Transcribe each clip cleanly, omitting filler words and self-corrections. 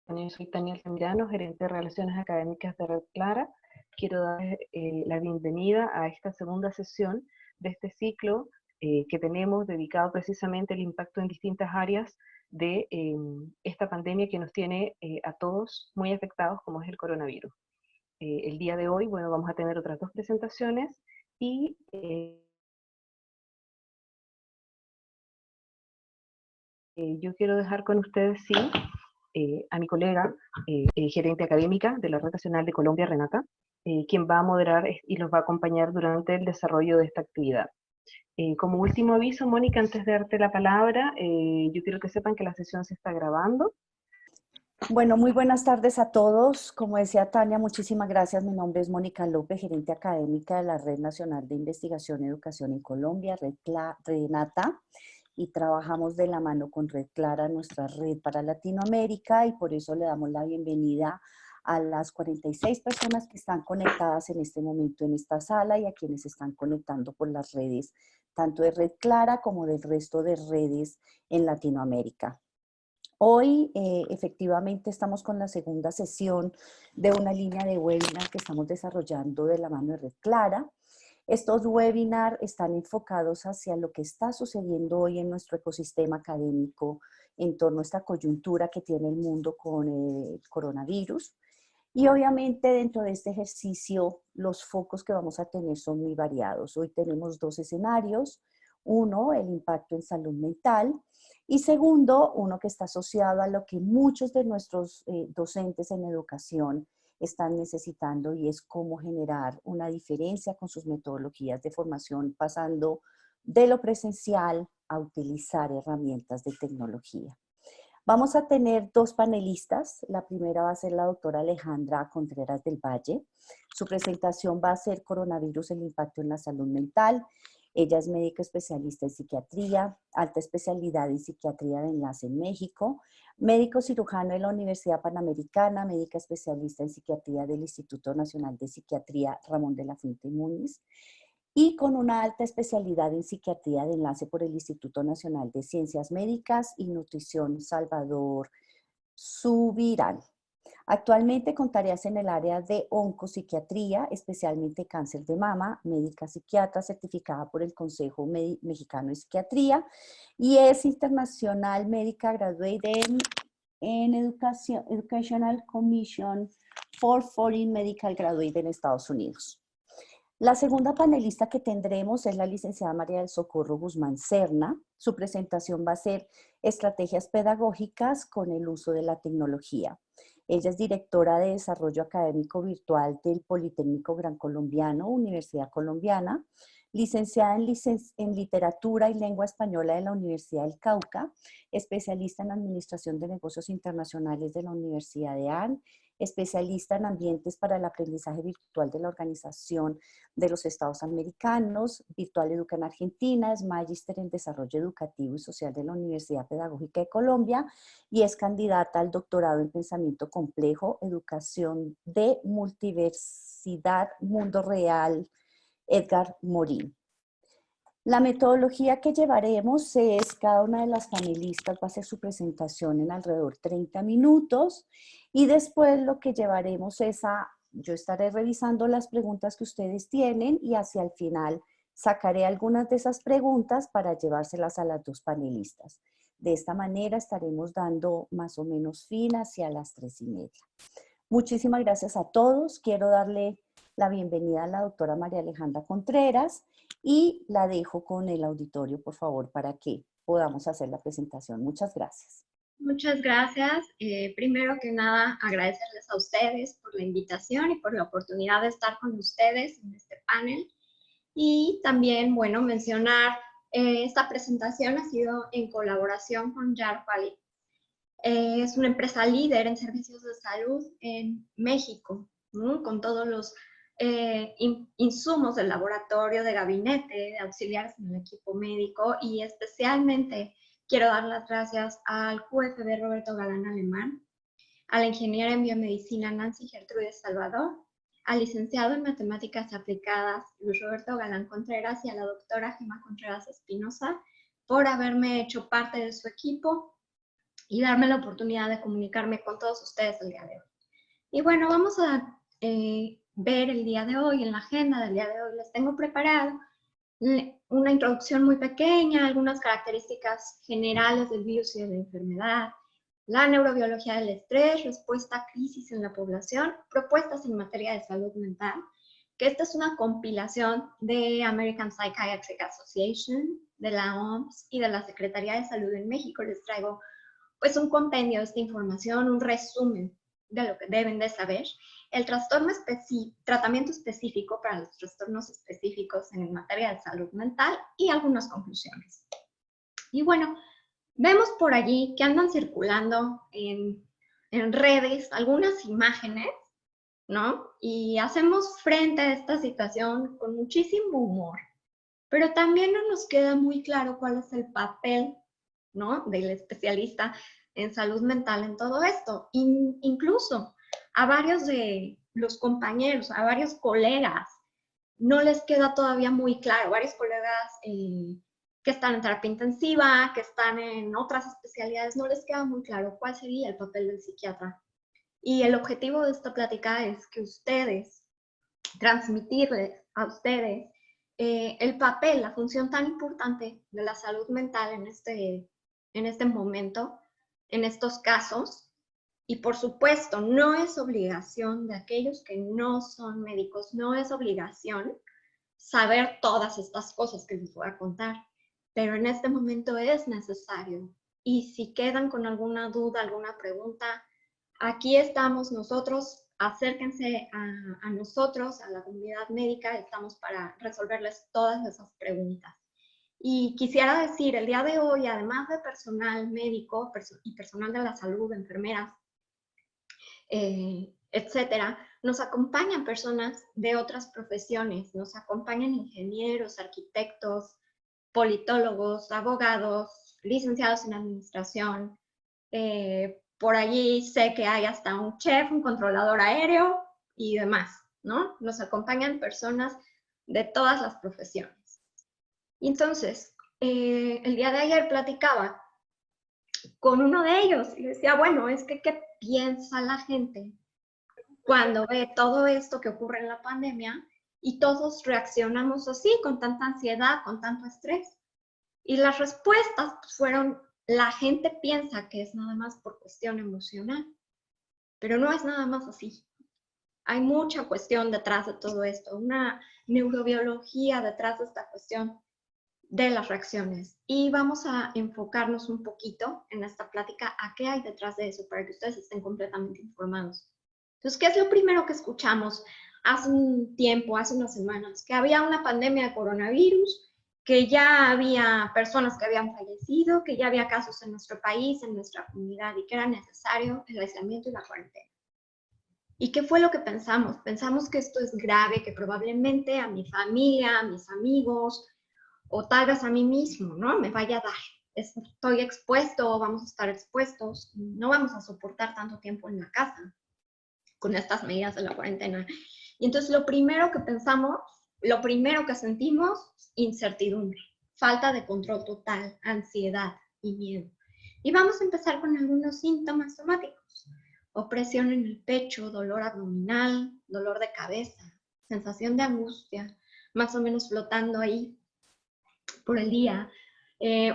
Yo soy Tania Altamirano, gerente de Relaciones Académicas de Red Clara. Quiero dar la bienvenida a esta segunda sesión de este ciclo que tenemos dedicado precisamente al impacto en distintas áreas de esta pandemia que nos tiene a todos muy afectados, como es el coronavirus. El día de hoy, bueno, vamos a tener otras dos presentaciones y yo quiero dejar con ustedes, sí, a mi colega, gerente académica de la Red Nacional de Colombia, Renata, quien va a moderar y los va a acompañar durante el desarrollo de esta actividad. Como último aviso, Mónica, antes de darte la palabra, yo quiero que sepan que la sesión se está grabando. Bueno, muy buenas tardes a todos. Como decía Tania, muchísimas gracias. Mi nombre es Mónica López, gerente académica de la Red Nacional de Investigación y Educación en Colombia, Renata, y trabajamos de la mano con Red Clara, nuestra red para Latinoamérica, y por eso le damos la bienvenida a las 46 personas que están conectadas en este momento en esta sala y a quienes se están conectando por las redes, tanto de Red Clara como del resto de redes en Latinoamérica. Hoy efectivamente estamos con la segunda sesión de una línea de webinar que estamos desarrollando de la mano de Red Clara. Estos webinars están enfocados hacia lo que está sucediendo hoy en nuestro ecosistema académico en torno a esta coyuntura que tiene el mundo con el coronavirus. Y obviamente dentro de este ejercicio los focos que vamos a tener son muy variados. Hoy tenemos dos escenarios. Uno, el impacto en salud mental. Y segundo, uno que está asociado a lo que muchos de nuestros docentes en educación están necesitando y es cómo generar una diferencia con sus metodologías de formación, pasando de lo presencial a utilizar herramientas de tecnología. Vamos a tener dos panelistas. La primera va a ser la doctora Alejandra Contreras del Valle. Su presentación va a ser Coronavirus, el impacto en la salud mental. Ella es médica especialista en psiquiatría, alta especialidad en psiquiatría de enlace en México, médico cirujano de la Universidad Panamericana, médica especialista en psiquiatría del Instituto Nacional de Psiquiatría Ramón de la Fuente Múñiz, y con una alta especialidad en psiquiatría de enlace por el Instituto Nacional de Ciencias Médicas y Nutrición Salvador Subirán. Actualmente con tareas en el área de oncopsiquiatría, especialmente cáncer de mama, médica psiquiatra certificada por el Consejo Mexicano de Psiquiatría y es International Medical Graduate en Educational Commission for Foreign Medical Graduate en Estados Unidos. La segunda panelista que tendremos es la licenciada María del Socorro Guzmán Serna. Su presentación va a ser Estrategias Pedagógicas con el uso de la tecnología. Ella es directora de Desarrollo Académico Virtual del Politécnico Gran Colombiano, Universidad Colombiana, licenciada en Literatura y Lengua Española de la Universidad del Cauca, especialista en Administración de Negocios Internacionales de la Universidad de AN, especialista en ambientes para el aprendizaje virtual de la Organización de los Estados Americanos, Virtual Educa en Argentina, es magíster en Desarrollo Educativo y Social de la Universidad Pedagógica de Colombia y es candidata al doctorado en Pensamiento Complejo, Educación de Multiversidad, Mundo Real, Edgar Morin. La metodología que llevaremos es, cada una de las panelistas va a hacer su presentación en alrededor de 30 minutos y después lo que llevaremos es yo estaré revisando las preguntas que ustedes tienen y hacia el final sacaré algunas de esas preguntas para llevárselas a las dos panelistas. De esta manera estaremos dando más o menos fin hacia las 3:30. Muchísimas gracias a todos. Quiero darle la bienvenida a la doctora María Alejandra Contreras y la dejo con el auditorio, por favor, para que podamos hacer la presentación. Muchas gracias. Muchas gracias. Primero que nada, agradecerles a ustedes por la invitación y por la oportunidad de estar con ustedes en este panel. Y también, bueno, mencionar, esta presentación ha sido en colaboración con Yarpali. Es una empresa líder en servicios de salud en México, ¿no? Con todos los insumos del laboratorio, de gabinete, de auxiliares en el equipo médico, y especialmente quiero dar las gracias al QFB Roberto Galán Alemán, a la ingeniera en biomedicina Nancy Gertrudes Salvador, al licenciado en matemáticas aplicadas Luis Roberto Galán Contreras y a la doctora Gemma Contreras Espinosa por haberme hecho parte de su equipo y darme la oportunidad de comunicarme con todos ustedes el día de hoy. Y bueno, vamos a ver el día de hoy, en la agenda del día de hoy, les tengo preparado una introducción muy pequeña, algunas características generales del virus y de la enfermedad, la neurobiología del estrés, respuesta a crisis en la población, propuestas en materia de salud mental, que esta es una compilación de American Psychiatric Association, de la OMS y de la Secretaría de Salud en México. Les traigo pues un compendio de esta información, un resumen de lo que deben de saber, el tratamiento específico para los trastornos específicos en materia de salud mental y algunas conclusiones. Y bueno, vemos por allí que andan circulando en redes algunas imágenes, ¿no? Y hacemos frente a esta situación con muchísimo humor, pero también no nos queda muy claro cuál es el papel, ¿no?, del especialista en salud mental en todo esto. Incluso a varios de los compañeros, a varios colegas, no les queda todavía muy claro. Varios colegas que están en terapia intensiva, que están en otras especialidades, no les queda muy claro cuál sería el papel del psiquiatra. Y el objetivo de esta plática es que ustedes, transmitirles a ustedes el papel, la función tan importante de la salud mental en este momento, en estos casos. Y por supuesto, no es obligación de aquellos que no son médicos, no es obligación saber todas estas cosas que les voy a contar, pero en este momento es necesario. Y si quedan con alguna duda, alguna pregunta, aquí estamos nosotros, acérquense a nosotros, a la comunidad médica, estamos para resolverles todas esas preguntas. Y quisiera decir, el día de hoy, además de personal médico y personal de la salud, enfermeras, etcétera, nos acompañan personas de otras profesiones, nos acompañan ingenieros, arquitectos, politólogos, abogados, licenciados en administración. Por allí sé que hay hasta un chef, un controlador aéreo y demás, ¿no? Nos acompañan personas de todas las profesiones. Y entonces, el día de ayer platicaba con uno de ellos y decía, bueno, es que ¿qué piensa la gente cuando ve todo esto que ocurre en la pandemia y todos reaccionamos así, con tanta ansiedad, con tanto estrés? Y las respuestas pues, fueron, la gente piensa que es nada más por cuestión emocional, pero no es nada más así. Hay mucha cuestión detrás de todo esto, una neurobiología detrás de esta cuestión de las reacciones. Y vamos a enfocarnos un poquito en esta plática a qué hay detrás de eso para que ustedes estén completamente informados. Entonces, ¿qué es lo primero que escuchamos hace un tiempo, hace unas semanas? Que había una pandemia de coronavirus, que ya había personas que habían fallecido, que ya había casos en nuestro país, en nuestra comunidad, y que era necesario el aislamiento y la cuarentena. ¿Y qué fue lo que pensamos? Pensamos que esto es grave, que probablemente a mi familia, a mis amigos, o tal vez a mí mismo, ¿no?, me vaya a dar. Estoy expuesto, vamos a estar expuestos, no vamos a soportar tanto tiempo en la casa con estas medidas de la cuarentena. Y entonces lo primero que pensamos, lo primero que sentimos, incertidumbre, falta de control total, ansiedad y miedo. Y vamos a empezar con algunos síntomas somáticos: opresión en el pecho, dolor abdominal, dolor de cabeza, sensación de angustia, más o menos flotando ahí por el día.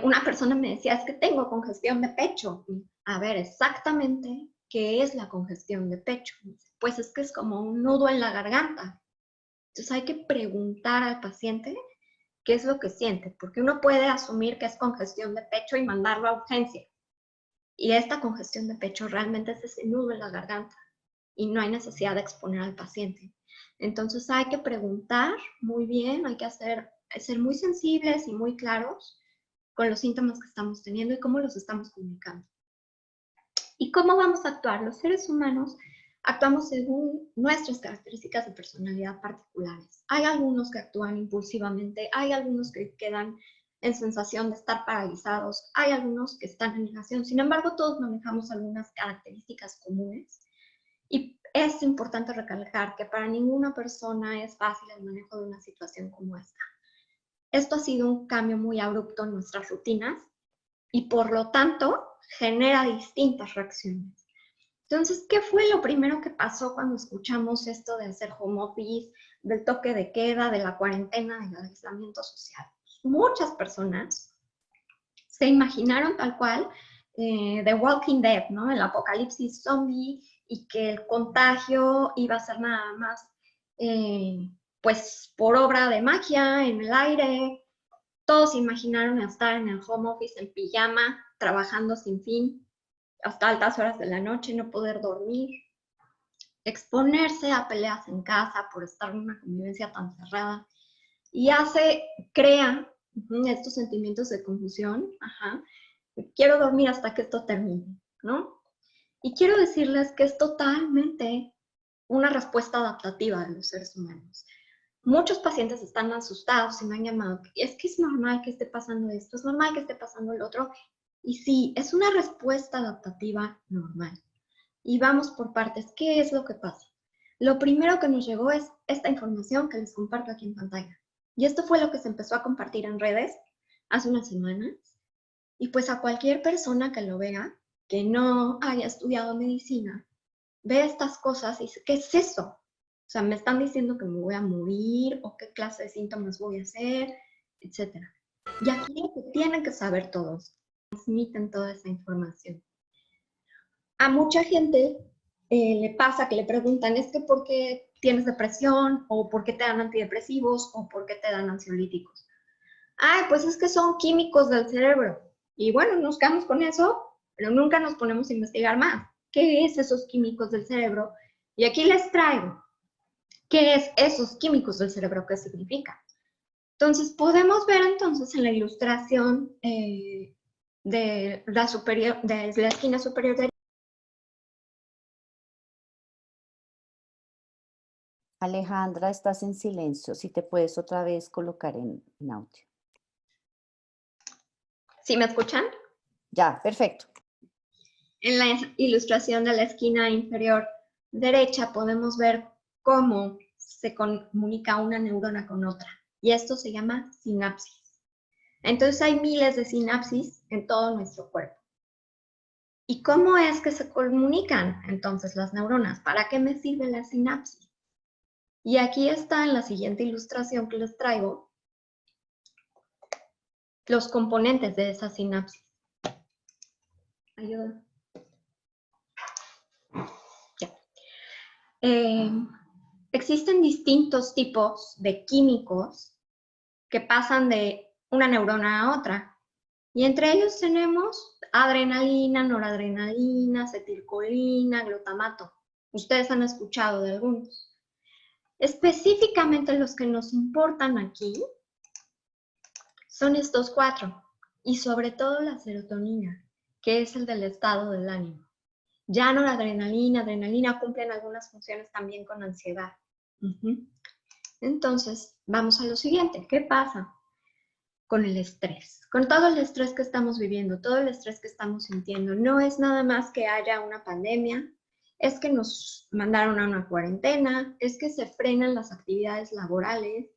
Una persona me decía, es que tengo congestión de pecho. A ver, exactamente, ¿qué es la congestión de pecho? Pues es que es como un nudo en la garganta. Entonces hay que preguntar al paciente qué es lo que siente, porque uno puede asumir que es congestión de pecho y mandarlo a urgencia. Y esta congestión de pecho realmente es ese nudo en la garganta y no hay necesidad de exponer al paciente. Entonces hay que preguntar muy bien, hay que ser muy sensibles y muy claros con los síntomas que estamos teniendo y cómo los estamos comunicando. ¿Y cómo vamos a actuar? Los seres humanos actuamos según nuestras características de personalidad particulares. Hay algunos que actúan impulsivamente, hay algunos que quedan en sensación de estar paralizados, hay algunos que están en negación. Sin embargo, todos manejamos algunas características comunes y es importante recalcar que para ninguna persona es fácil el manejo de una situación como esta. Esto ha sido un cambio muy abrupto en nuestras rutinas y por lo tanto genera distintas reacciones. Entonces, ¿qué fue lo primero que pasó cuando escuchamos esto de hacer home office, del toque de queda, de la cuarentena, del aislamiento social? Muchas personas se imaginaron tal cual The Walking Dead, ¿no? El apocalipsis zombie, y que el contagio iba a ser nada más pues por obra de magia, en el aire. Todos se imaginaron estar en el home office en pijama, trabajando sin fin, hasta altas horas de la noche, no poder dormir, exponerse a peleas en casa por estar en una convivencia tan cerrada, y crea estos sentimientos de confusión. Quiero dormir hasta que esto termine, ¿no? Y quiero decirles que es totalmente una respuesta adaptativa de los seres humanos. Muchos pacientes están asustados y me han llamado, es que es normal que esté pasando esto, es normal que esté pasando el otro. Y sí, es una respuesta adaptativa normal. Y vamos por partes. ¿Qué es lo que pasa? Lo primero que nos llegó es esta información que les comparto aquí en pantalla. Y esto fue lo que se empezó a compartir en redes hace unas semanas. Y pues a cualquier persona que lo vea, que no haya estudiado medicina, ve estas cosas y dice, ¿qué es eso? O sea, me están diciendo que me voy a morir, o qué clase de síntomas voy a hacer, etc. Y aquí lo que tienen que saber todos, transmiten toda esa información. A mucha gente le pasa que le preguntan, es que ¿por qué tienes depresión? ¿O por qué te dan antidepresivos? ¿O por qué te dan ansiolíticos? Ay, pues es que son químicos del cerebro. Y bueno, nos quedamos con eso, pero nunca nos ponemos a investigar más. ¿Qué es esos químicos del cerebro? Y aquí les traigo, ¿qué es esos químicos del cerebro? ¿Qué significa? Entonces, podemos ver entonces en la ilustración de la esquina superior derecha. Alejandra, estás en silencio. Si te puedes otra vez colocar en audio. ¿Sí me escuchan? Ya, perfecto. En la ilustración de la esquina inferior derecha podemos ver cómo se comunica una neurona con otra. Y esto se llama sinapsis. Entonces hay miles de sinapsis en todo nuestro cuerpo. ¿Y cómo es que se comunican entonces las neuronas? ¿Para qué me sirve la sinapsis? Y aquí está en la siguiente ilustración que les traigo los componentes de esa sinapsis. Ayuda. Ya. Existen distintos tipos de químicos que pasan de una neurona a otra. Y entre ellos tenemos adrenalina, noradrenalina, acetilcolina, glutamato. Ustedes han escuchado de algunos. Específicamente los que nos importan aquí son estos 4, y sobre todo la serotonina, que es el del estado del ánimo. Ya noradrenalina, adrenalina cumplen algunas funciones también con ansiedad. Entonces, vamos a lo siguiente. ¿Qué pasa con el estrés? Con todo el estrés que estamos viviendo, todo el estrés que estamos sintiendo, no es nada más que haya una pandemia, es que nos mandaron a una cuarentena, es que se frenan las actividades laborales,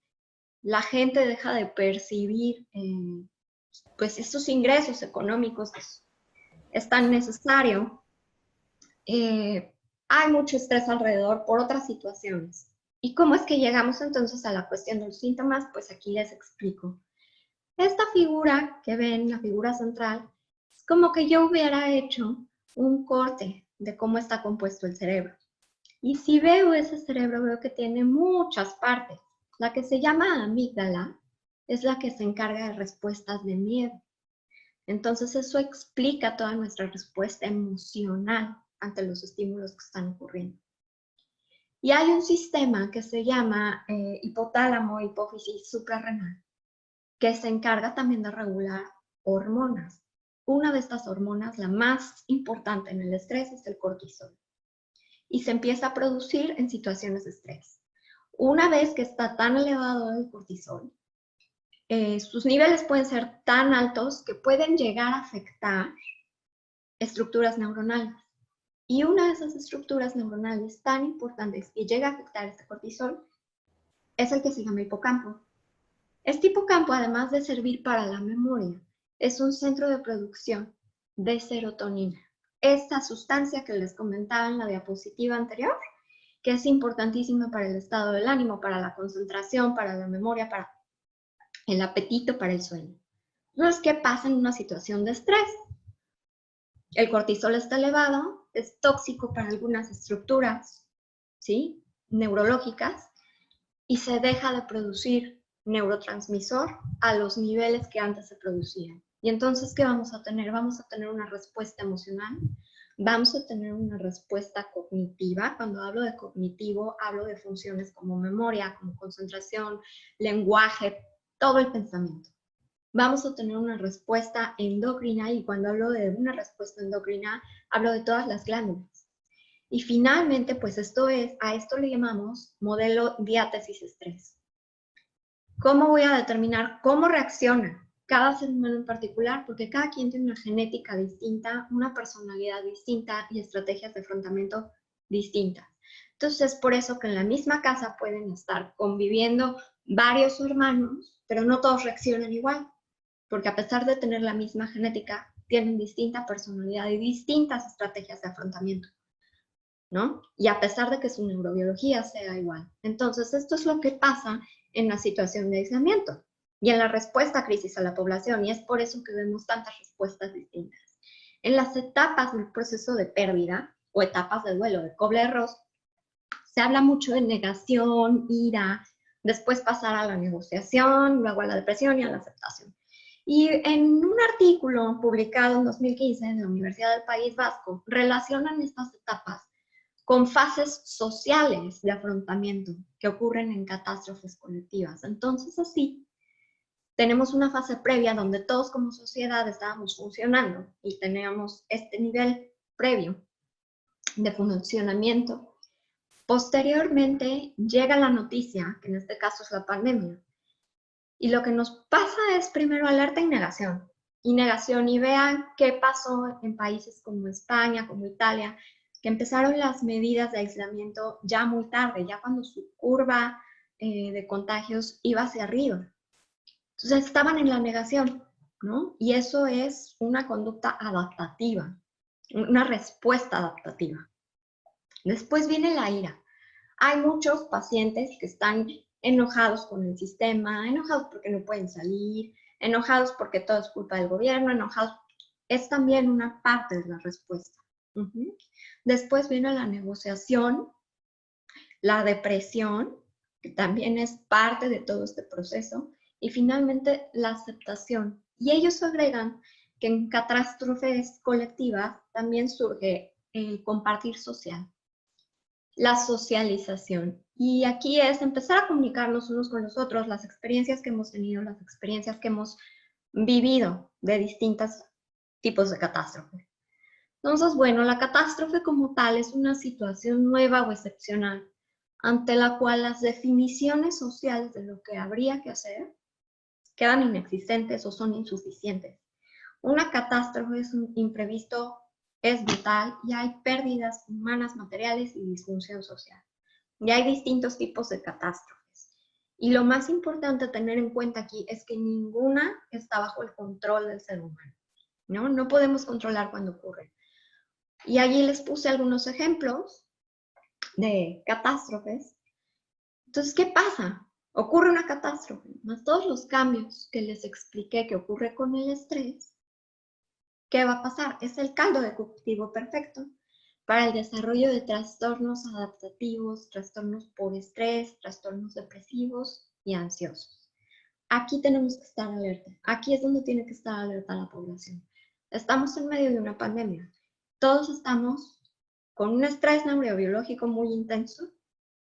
la gente deja de percibir pues estos ingresos económicos que es tan necesario. Hay mucho estrés alrededor por otras situaciones. ¿Y cómo es que llegamos entonces a la cuestión de los síntomas? Pues aquí les explico. Esta figura que ven, la figura central, es como que yo hubiera hecho un corte de cómo está compuesto el cerebro. Y si veo ese cerebro, veo que tiene muchas partes. La que se llama amígdala es la que se encarga de respuestas de miedo. Entonces eso explica toda nuestra respuesta emocional ante los estímulos que están ocurriendo. Y hay un sistema que se llama hipotálamo, hipófisis suprarrenal, que se encarga también de regular hormonas. Una de estas hormonas, la más importante en el estrés, es el cortisol. Y se empieza a producir en situaciones de estrés. Una vez que está tan elevado el cortisol, sus niveles pueden ser tan altos que pueden llegar a afectar estructuras neuronales. Y una de esas estructuras neuronales tan importantes que llega a afectar este cortisol es el que se llama hipocampo. Este hipocampo, además de servir para la memoria, es un centro de producción de serotonina. Esta sustancia que les comentaba en la diapositiva anterior, que es importantísima para el estado del ánimo, para la concentración, para la memoria, para el apetito, para el sueño. Entonces, ¿qué pasa en una situación de estrés? El cortisol está elevado, es tóxico para algunas estructuras, ¿sí?, neurológicas, y se deja de producir neurotransmisor a los niveles que antes se producían. Y entonces, ¿qué vamos a tener? Vamos a tener una respuesta emocional, vamos a tener una respuesta cognitiva. Cuando hablo de cognitivo, hablo de funciones como memoria, como concentración, lenguaje, todo el pensamiento. Vamos a tener una respuesta endocrina, y cuando hablo de una respuesta endocrina, hablo de todas las glándulas. Y finalmente, pues a esto le llamamos modelo diátesis-estrés. ¿Cómo voy a determinar cómo reacciona cada ser humano en particular? Porque cada quien tiene una genética distinta, una personalidad distinta y estrategias de afrontamiento distintas. Entonces, por eso que en la misma casa pueden estar conviviendo varios hermanos, pero no todos reaccionan igual, porque a pesar de tener la misma genética, tienen distinta personalidad y distintas estrategias de afrontamiento, ¿no? Y a pesar de que su neurobiología sea igual. Entonces, esto es lo que pasa en la situación de aislamiento y en la respuesta a crisis a la población, y es por eso que vemos tantas respuestas distintas. En las etapas del proceso de pérdida o etapas de duelo de Kübler-Ross, se habla mucho de negación, ira, después pasar a la negociación, luego a la depresión y a la aceptación. Y en un artículo publicado en 2015 en la Universidad del País Vasco, relacionan estas etapas con fases sociales de afrontamiento que ocurren en catástrofes colectivas. Entonces, así, tenemos una fase previa donde todos como sociedad estábamos funcionando y teníamos este nivel previo de funcionamiento. Posteriormente llega la noticia, que en este caso es la pandemia, y lo que nos pasa es primero alerta y negación. Y vean qué pasó en países como España, como Italia, que empezaron las medidas de aislamiento ya muy tarde, ya cuando su curva de contagios iba hacia arriba. Entonces estaban en la negación, ¿no? Y eso es una conducta adaptativa, una respuesta adaptativa. Después viene la ira. Hay muchos pacientes que están enojados con el sistema, enojados porque no pueden salir, enojados porque todo es culpa del gobierno, enojados. Es también una parte de la respuesta. Después viene la negociación, la depresión, que también es parte de todo este proceso, y finalmente la aceptación. Y ellos agregan que en catástrofes colectivas también surge el compartir social, la socialización. Y aquí es empezar a comunicarnos unos con los otros, las experiencias que hemos tenido, las experiencias que hemos vivido de distintos tipos de catástrofe. Entonces, bueno, la catástrofe como tal es una situación nueva o excepcional ante la cual las definiciones sociales de lo que habría que hacer quedan inexistentes o son insuficientes. Una catástrofe es un imprevisto, es brutal y hay pérdidas humanas, materiales y disfunción social. Y hay distintos tipos de catástrofes. Y lo más importante a tener en cuenta aquí es que ninguna está bajo el control del ser humano, ¿no? No podemos controlar cuando ocurre. Y allí les puse algunos ejemplos de catástrofes. Entonces, ¿qué pasa? Ocurre una catástrofe, más todos los cambios que les expliqué que ocurre con el estrés. ¿Qué va a pasar? Es el caldo de cultivo perfecto para el desarrollo de trastornos adaptativos, trastornos por estrés, trastornos depresivos y ansiosos. Aquí tenemos que estar alerta. Aquí es donde tiene que estar alerta la población. Estamos en medio de una pandemia. Todos estamos con un estrés neurobiológico muy intenso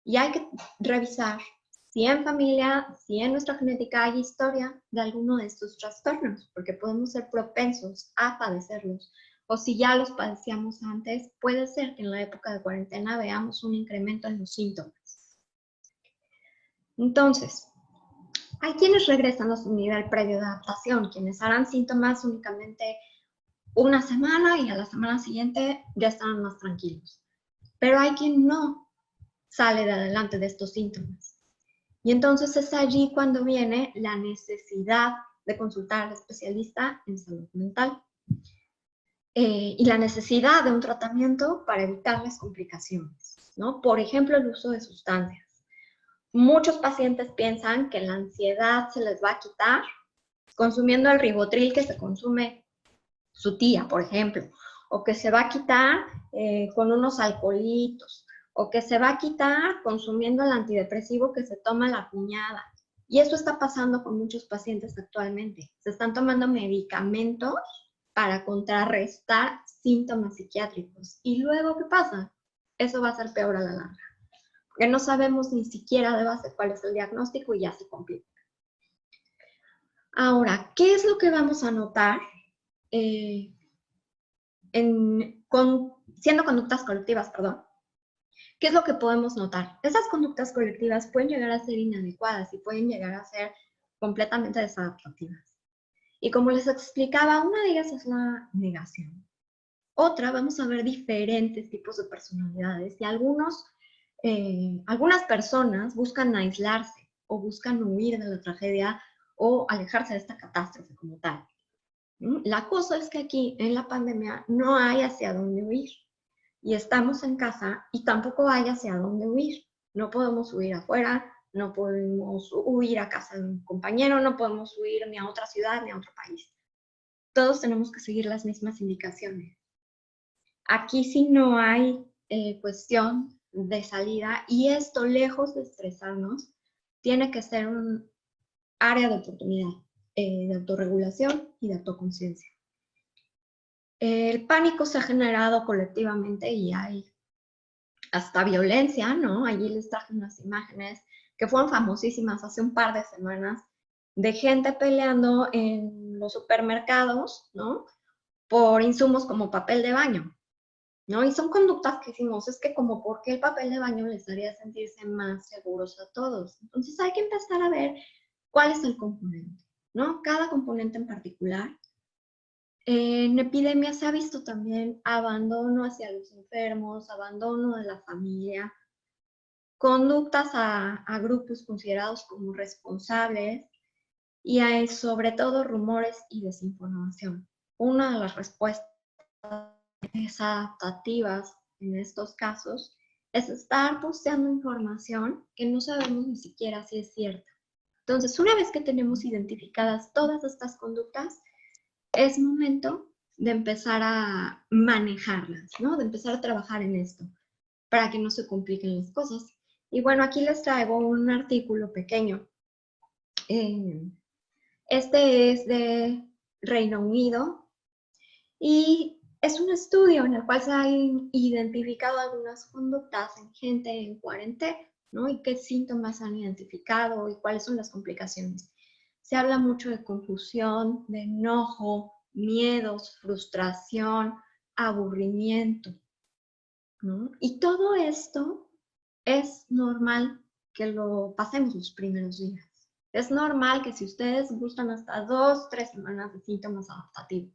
y hay que revisar si en familia, si en nuestra genética hay historia de alguno de estos trastornos, porque podemos ser propensos a padecerlos. O si ya los padecíamos antes, puede ser que en la época de cuarentena veamos un incremento en los síntomas. Entonces, hay quienes regresan a su nivel previo de adaptación, quienes harán síntomas únicamente una semana y a la semana siguiente ya están más tranquilos. Pero hay quien no sale de adelante de estos síntomas. Y entonces es allí cuando viene la necesidad de consultar al especialista en salud mental. Y la necesidad de un tratamiento para evitar las complicaciones, ¿no? Por ejemplo, el uso de sustancias. Muchos pacientes piensan que la ansiedad se les va a quitar consumiendo el Rivotril que se consume su tía, por ejemplo, o que se va a quitar con unos alcoholitos, o que se va a quitar consumiendo el antidepresivo que se toma la cuñada. Y eso está pasando con muchos pacientes actualmente. Se están tomando medicamentos para contrarrestar síntomas psiquiátricos. ¿Y luego qué pasa? Eso va a ser peor a la larga. Porque no sabemos ni siquiera de base cuál es el diagnóstico y ya se complica. Ahora, ¿qué es lo que vamos a notar siendo conductas colectivas, perdón? ¿Qué es lo que podemos notar? Esas conductas colectivas pueden llegar a ser inadecuadas y pueden llegar a ser completamente desadaptativas. Y como les explicaba, una de ellas es la negación. Otra, vamos a ver diferentes tipos de personalidades y algunas personas buscan aislarse o buscan huir de la tragedia o alejarse de esta catástrofe como tal. La cosa es que aquí en la pandemia no hay hacia dónde huir y estamos en casa y tampoco hay hacia dónde huir. No podemos huir afuera, no podemos huir a casa de un compañero, no podemos huir ni a otra ciudad ni a otro país. Todos tenemos que seguir las mismas indicaciones. Aquí sí no hay cuestión de salida y esto, lejos de estresarnos, tiene que ser un área de oportunidad, de autorregulación y de autoconciencia. El pánico se ha generado colectivamente y hay hasta violencia, ¿no? Allí les traje unas imágenes que fueron famosísimas hace un par de semanas de gente peleando en los supermercados, ¿no? Por insumos como papel de baño, ¿no? Y son conductas que hicimos, es que como por qué el papel de baño les haría sentirse más seguros a todos. Entonces hay que empezar a ver cuál es el componente, ¿no? Cada componente en particular. En epidemia se ha visto también abandono hacia los enfermos, abandono de la familia, conductas a grupos considerados como responsables y hay sobre todo rumores y desinformación. Una de las respuestas adaptativas en estos casos es estar posteando información que no sabemos ni siquiera si es cierta. Entonces, una vez que tenemos identificadas todas estas conductas, es momento de empezar a manejarlas, ¿no? De empezar a trabajar en esto para que no se compliquen las cosas. Y bueno, aquí les traigo un artículo pequeño. Este es de Reino Unido y es un estudio en el cual se han identificado algunas conductas en gente en cuarentena, ¿no? Y qué síntomas han identificado y cuáles son las complicaciones. Se habla mucho de confusión, de enojo, miedos, frustración, aburrimiento, ¿no? Y todo esto es normal que lo pasemos los primeros días. Es normal que si ustedes gustan hasta 2 o 3 semanas de síntomas adaptativos.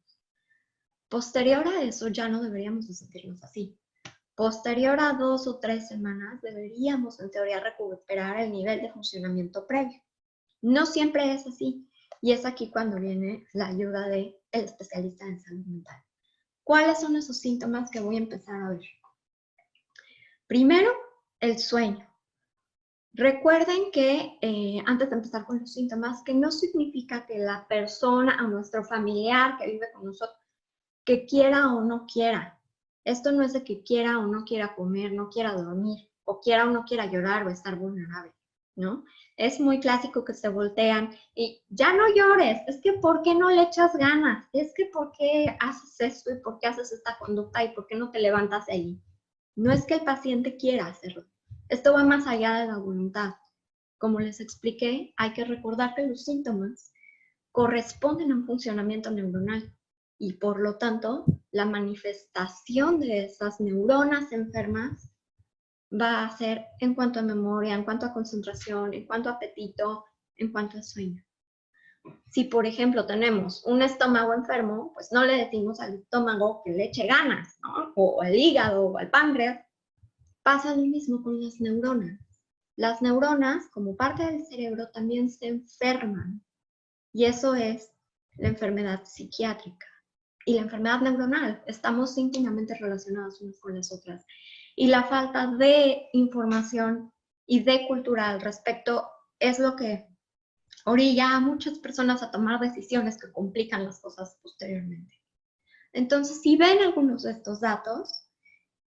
Posterior a eso ya no deberíamos de sentirnos así. Posterior a 2 o 3 semanas deberíamos en teoría recuperar el nivel de funcionamiento previo. No siempre es así y es aquí cuando viene la ayuda del especialista en salud mental. ¿Cuáles son esos síntomas que voy a empezar a ver? Primero, el sueño. Recuerden que antes de empezar con los síntomas, que no significa que la persona o nuestro familiar que vive con nosotros, que quiera o no quiera. Esto no es de que quiera o no quiera comer, no quiera dormir, o quiera o no quiera llorar o estar vulnerable, ¿no? Es muy clásico que se voltean y ya no llores, es que ¿por qué no le echas ganas? Es que ¿por qué haces esto y por qué haces esta conducta y por qué no te levantas de ahí? No es que el paciente quiera hacerlo. Esto va más allá de la voluntad. Como les expliqué, hay que recordar que los síntomas corresponden a un funcionamiento neuronal y por lo tanto la manifestación de esas neuronas enfermas va a ser en cuanto a memoria, en cuanto a concentración, en cuanto a apetito, en cuanto a sueño. Si por ejemplo tenemos un estómago enfermo, pues no le decimos al estómago que le eche ganas, ¿no? O al hígado o al páncreas. Pasa lo mismo con las neuronas. Las neuronas, como parte del cerebro, también se enferman. y eso es la enfermedad psiquiátrica y la enfermedad neuronal. Estamos íntimamente relacionados unas con las otras. Y la falta de información y de cultura al respecto es lo que orilla a muchas personas a tomar decisiones que complican las cosas posteriormente. Entonces, si ven algunos de estos datos,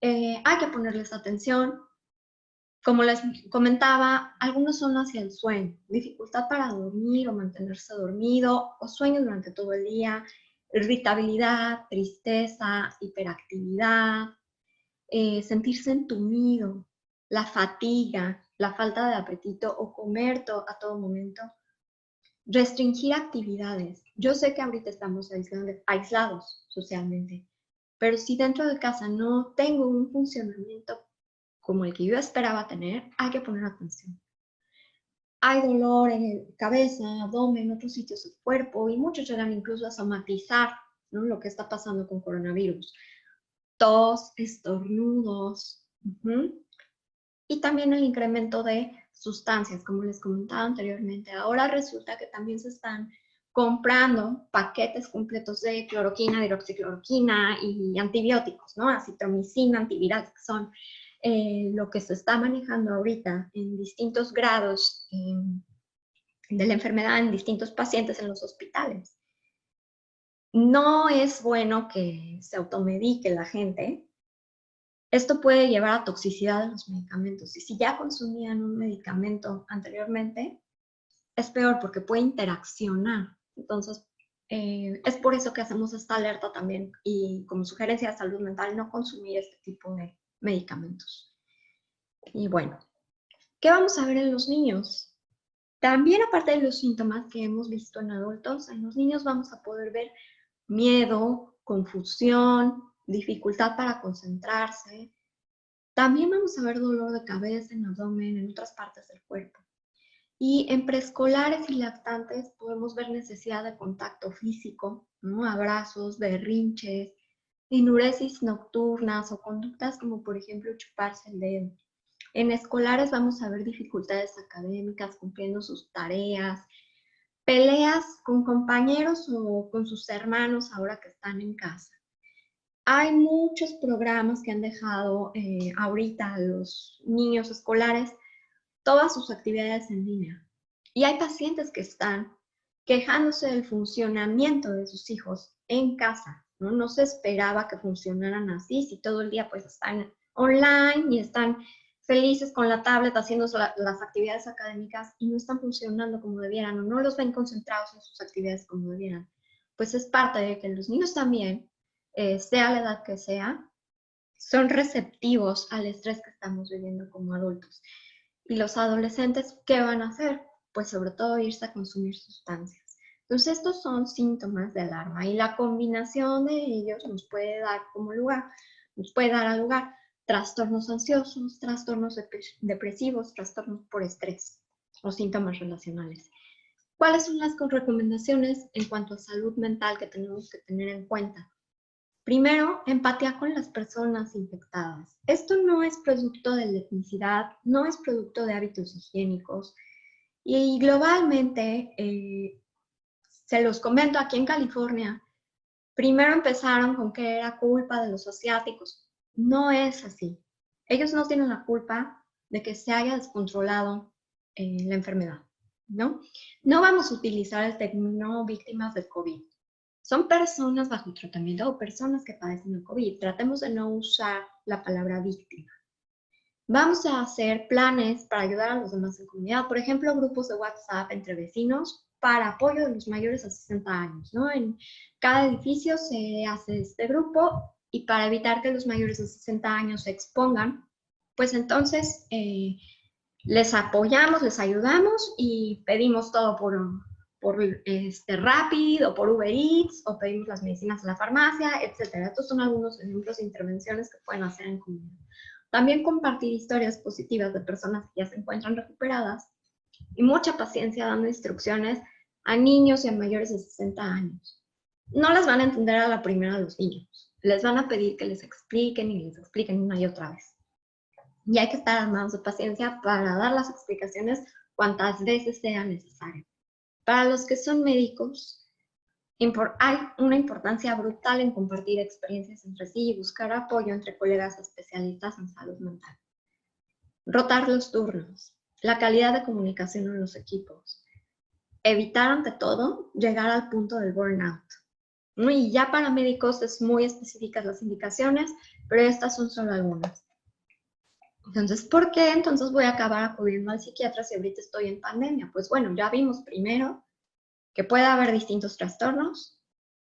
hay que ponerles atención. Como les comentaba, algunos son hacia el sueño, dificultad para dormir o mantenerse dormido, o sueño durante todo el día, irritabilidad, tristeza, hiperactividad, sentirse entumido, la fatiga, la falta de apetito o comer a todo momento, restringir actividades. Yo sé que ahorita estamos aislados socialmente, pero si dentro de casa no tengo un funcionamiento como el que yo esperaba tener, hay que poner atención. Hay dolor en cabeza, abdomen, otros sitios del cuerpo, y muchos llegan incluso a somatizar, ¿no?, lo que está pasando con coronavirus. Tos, estornudos, y también el incremento de sustancias, como les comentaba anteriormente. Ahora resulta que también se están comprando paquetes completos de cloroquina, hidroxicloroquina y antibióticos, ¿no? Acitromicina, antivirales, que son lo que se está manejando ahorita en distintos grados de la enfermedad en distintos pacientes en los hospitales. No es bueno que se automedique la gente. Esto puede llevar a toxicidad de los medicamentos. Y si ya consumían un medicamento anteriormente, es peor porque puede interaccionar. Entonces, es por eso que hacemos esta alerta también y como sugerencia de salud mental, no consumir este tipo de medicamentos. Y bueno, ¿qué vamos a ver en los niños? También, aparte de los síntomas que hemos visto en adultos, en los niños vamos a poder ver miedo, confusión, dificultad para concentrarse. También vamos a ver dolor de cabeza, en abdomen, en otras partes del cuerpo. Y en preescolares y lactantes podemos ver necesidad de contacto físico, ¿no? Abrazos, berrinches, enuresis nocturnas o conductas como por ejemplo chuparse el dedo. En escolares vamos a ver dificultades académicas cumpliendo sus tareas, peleas con compañeros o con sus hermanos ahora que están en casa. Hay muchos programas que han dejado ahorita a los niños escolares todas sus actividades en línea. Y hay pacientes que están quejándose del funcionamiento de sus hijos en casa, ¿no? No se esperaba que funcionaran así, si todo el día pues están online y están felices con la tablet haciendo las actividades académicas y no están funcionando como debieran o no los ven concentrados en sus actividades como debieran. Pues es parte de que los niños también, sea la edad que sea, son receptivos al estrés que estamos viviendo como adultos. Y los adolescentes, ¿qué van a hacer? Pues sobre todo irse a consumir sustancias. Entonces estos son síntomas de alarma y la combinación de ellos nos puede dar a lugar trastornos ansiosos, trastornos depresivos, trastornos por estrés o síntomas relacionales. ¿Cuáles son las recomendaciones en cuanto a salud mental que tenemos que tener en cuenta? Primero, empatía con las personas infectadas. Esto no es producto de la etnicidad, no es producto de hábitos higiénicos. Y globalmente, se los comento, aquí en California, primero empezaron con que era culpa de los asiáticos. No es así. Ellos no tienen la culpa de que se haya descontrolado la enfermedad, ¿no? No vamos a utilizar el término víctimas del COVID. Son personas bajo tratamiento o personas que padecen el COVID. Tratemos de no usar la palabra víctima. Vamos a hacer planes para ayudar a los demás en comunidad. Por ejemplo, grupos de WhatsApp entre vecinos para apoyo de los mayores a 60 años, ¿no? En cada edificio se hace este grupo y para evitar que los mayores de 60 años se expongan, pues entonces les apoyamos, les ayudamos y pedimos todo por Rapid o por Uber Eats o pedimos las medicinas a la farmacia, etc. Estos son algunos ejemplos de intervenciones que pueden hacer en comunidad. También compartir historias positivas de personas que ya se encuentran recuperadas y mucha paciencia dando instrucciones a niños y a mayores de 60 años. No las van a entender a la primera los niños. Les van a pedir que les expliquen y les expliquen una y otra vez. Y hay que estar armados de paciencia para dar las explicaciones cuantas veces sea necesario. Para los que son médicos, hay una importancia brutal en compartir experiencias entre sí y buscar apoyo entre colegas especialistas en salud mental. Rotar los turnos, la calidad de comunicación en los equipos, evitar ante todo llegar al punto del burnout. Y ya para médicos es muy específicas las indicaciones, pero estas son solo algunas. Entonces, ¿por qué entonces voy a acabar acudiendo al psiquiatra si ahorita estoy en pandemia? Pues bueno, ya vimos primero que puede haber distintos trastornos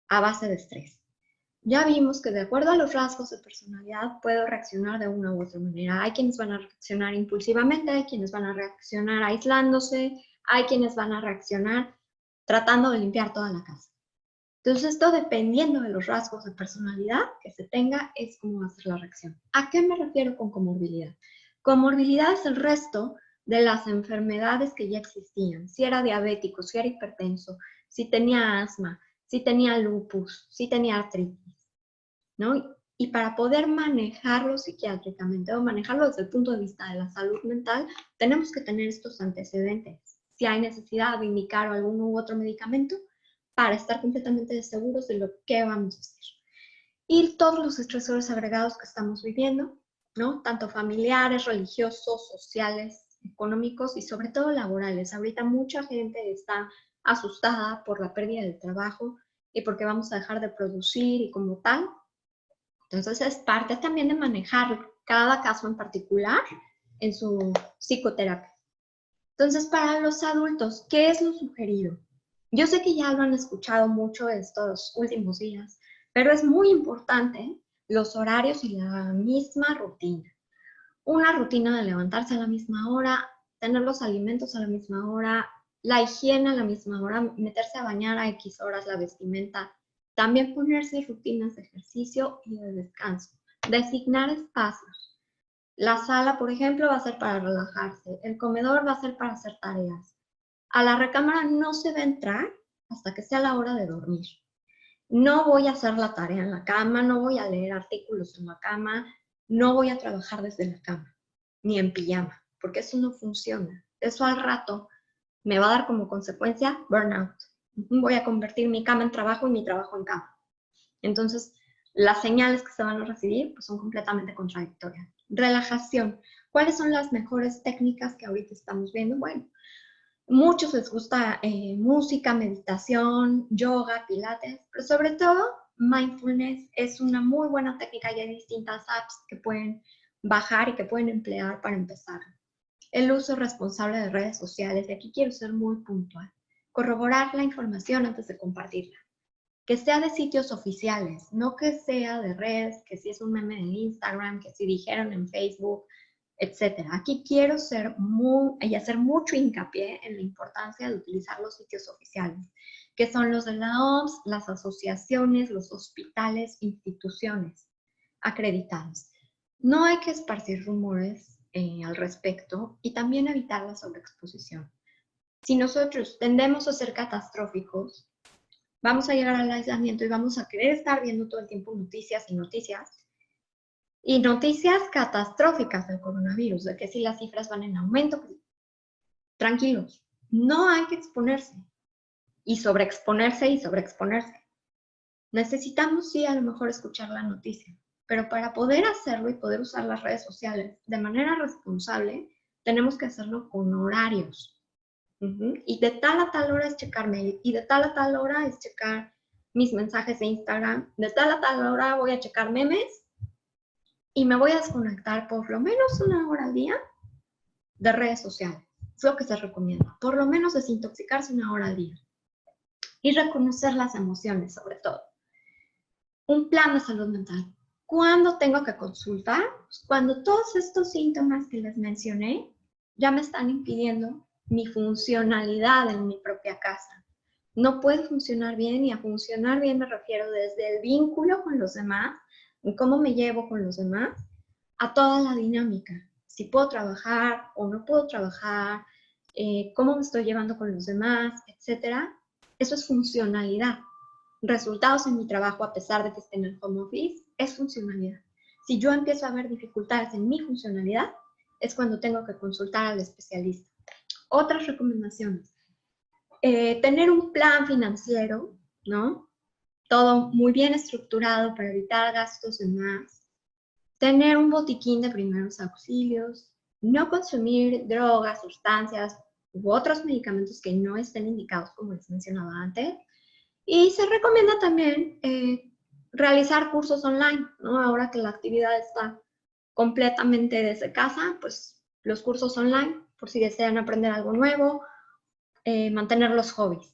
a base de estrés. Ya vimos que de acuerdo a los rasgos de personalidad puedo reaccionar de una u otra manera. Hay quienes van a reaccionar impulsivamente, hay quienes van a reaccionar aislándose, hay quienes van a reaccionar tratando de limpiar toda la casa. Entonces, esto dependiendo de los rasgos de personalidad que se tenga, es cómo va a ser la reacción. ¿A qué me refiero con comorbilidad? Comorbilidad es el resto de las enfermedades que ya existían. Si era diabético, si era hipertenso, si tenía asma, si tenía lupus, si tenía artritis, ¿no? Y para poder manejarlo psiquiátricamente o manejarlo desde el punto de vista de la salud mental, tenemos que tener estos antecedentes. Si hay necesidad de indicar algún u otro medicamento, para estar completamente seguros de lo que vamos a hacer. Y todos los estresores agregados que estamos viviendo, ¿no? Tanto familiares, religiosos, sociales, económicos y sobre todo laborales. Ahorita mucha gente está asustada por la pérdida del trabajo y porque vamos a dejar de producir y como tal. Entonces es parte también de manejar cada caso en particular en su psicoterapia. Entonces, para los adultos, ¿qué es lo sugerido? Yo sé que ya lo han escuchado mucho estos últimos días, pero es muy importante los horarios y la misma rutina. Una rutina de levantarse a la misma hora, tener los alimentos a la misma hora, la higiene a la misma hora, meterse a bañar a X horas, la vestimenta, también ponerse rutinas de ejercicio y de descanso, designar espacios. La sala, por ejemplo, va a ser para relajarse, el comedor va a ser para hacer tareas. A la recámara no se va a entrar hasta que sea la hora de dormir. No voy a hacer la tarea en la cama, no voy a leer artículos en la cama, no voy a trabajar desde la cama, ni en pijama, porque eso no funciona. Eso al rato me va a dar como consecuencia burnout. Voy a convertir mi cama en trabajo y mi trabajo en cama. Entonces, las señales que se van a recibir pues, son completamente contradictorias. Relajación. ¿Cuáles son las mejores técnicas que ahorita estamos viendo? Bueno, muchos les gusta música, meditación, yoga, pilates, pero sobre todo mindfulness es una muy buena técnica y hay distintas apps que pueden bajar y que pueden emplear para empezar. El uso responsable de redes sociales, y aquí quiero ser muy puntual. Corroborar la información antes de compartirla. Que sea de sitios oficiales, no que sea de redes, que si es un meme en Instagram, que si dijeron en Facebook, etc. Aquí quiero hacer mucho hincapié en la importancia de utilizar los sitios oficiales, que son los de la OMS, las asociaciones, los hospitales, instituciones acreditadas. No hay que esparcir rumores al respecto y también evitar la sobreexposición. Si nosotros tendemos a ser catastróficos, vamos a llegar al aislamiento y vamos a querer estar viendo todo el tiempo noticias y noticias. Y noticias catastróficas del coronavirus, de que si las cifras van en aumento, tranquilos, no hay que exponerse. Y sobreexponerse. Necesitamos, sí, a lo mejor escuchar la noticia, pero para poder hacerlo y poder usar las redes sociales de manera responsable, tenemos que hacerlo con horarios. Y de tal a tal hora es checar mail, y de tal a tal hora es checar mis mensajes de Instagram, de tal a tal hora voy a checar memes, y me voy a desconectar por lo menos 1 hora al día de redes sociales. Es lo que se recomienda. Por lo menos desintoxicarse 1 hora al día. Y reconocer las emociones, sobre todo. Un plan de salud mental. ¿Cuándo tengo que consultar? Pues cuando todos estos síntomas que les mencioné ya me están impidiendo mi funcionalidad en mi propia casa. No puedo funcionar bien, y a funcionar bien me refiero desde el vínculo con los demás, y cómo me llevo con los demás, a toda la dinámica. Si puedo trabajar o no puedo trabajar, cómo me estoy llevando con los demás, etc. Eso es funcionalidad. Resultados en mi trabajo, a pesar de que esté en el home office, es funcionalidad. Si yo empiezo a ver dificultades en mi funcionalidad, es cuando tengo que consultar al especialista. Otras recomendaciones. tener un plan financiero, ¿no? Todo muy bien estructurado para evitar gastos de más. Tener un botiquín de primeros auxilios. No consumir drogas, sustancias u otros medicamentos que no estén indicados, como les mencionaba antes. Y se recomienda también realizar cursos online, ¿no? Ahora que la actividad está completamente desde casa, pues los cursos online, por si desean aprender algo nuevo, mantener los hobbies.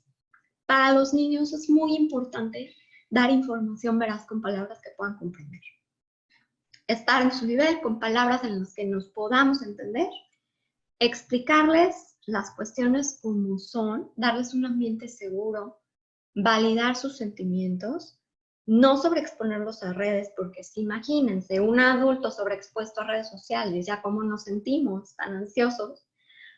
Para los niños es muy importante dar información veraz con palabras que puedan comprender. Estar en su nivel con palabras en las que nos podamos entender, explicarles las cuestiones como son, darles un ambiente seguro, validar sus sentimientos, no sobreexponerlos a redes, porque si imagínense un adulto sobreexpuesto a redes sociales, ya como nos sentimos tan ansiosos,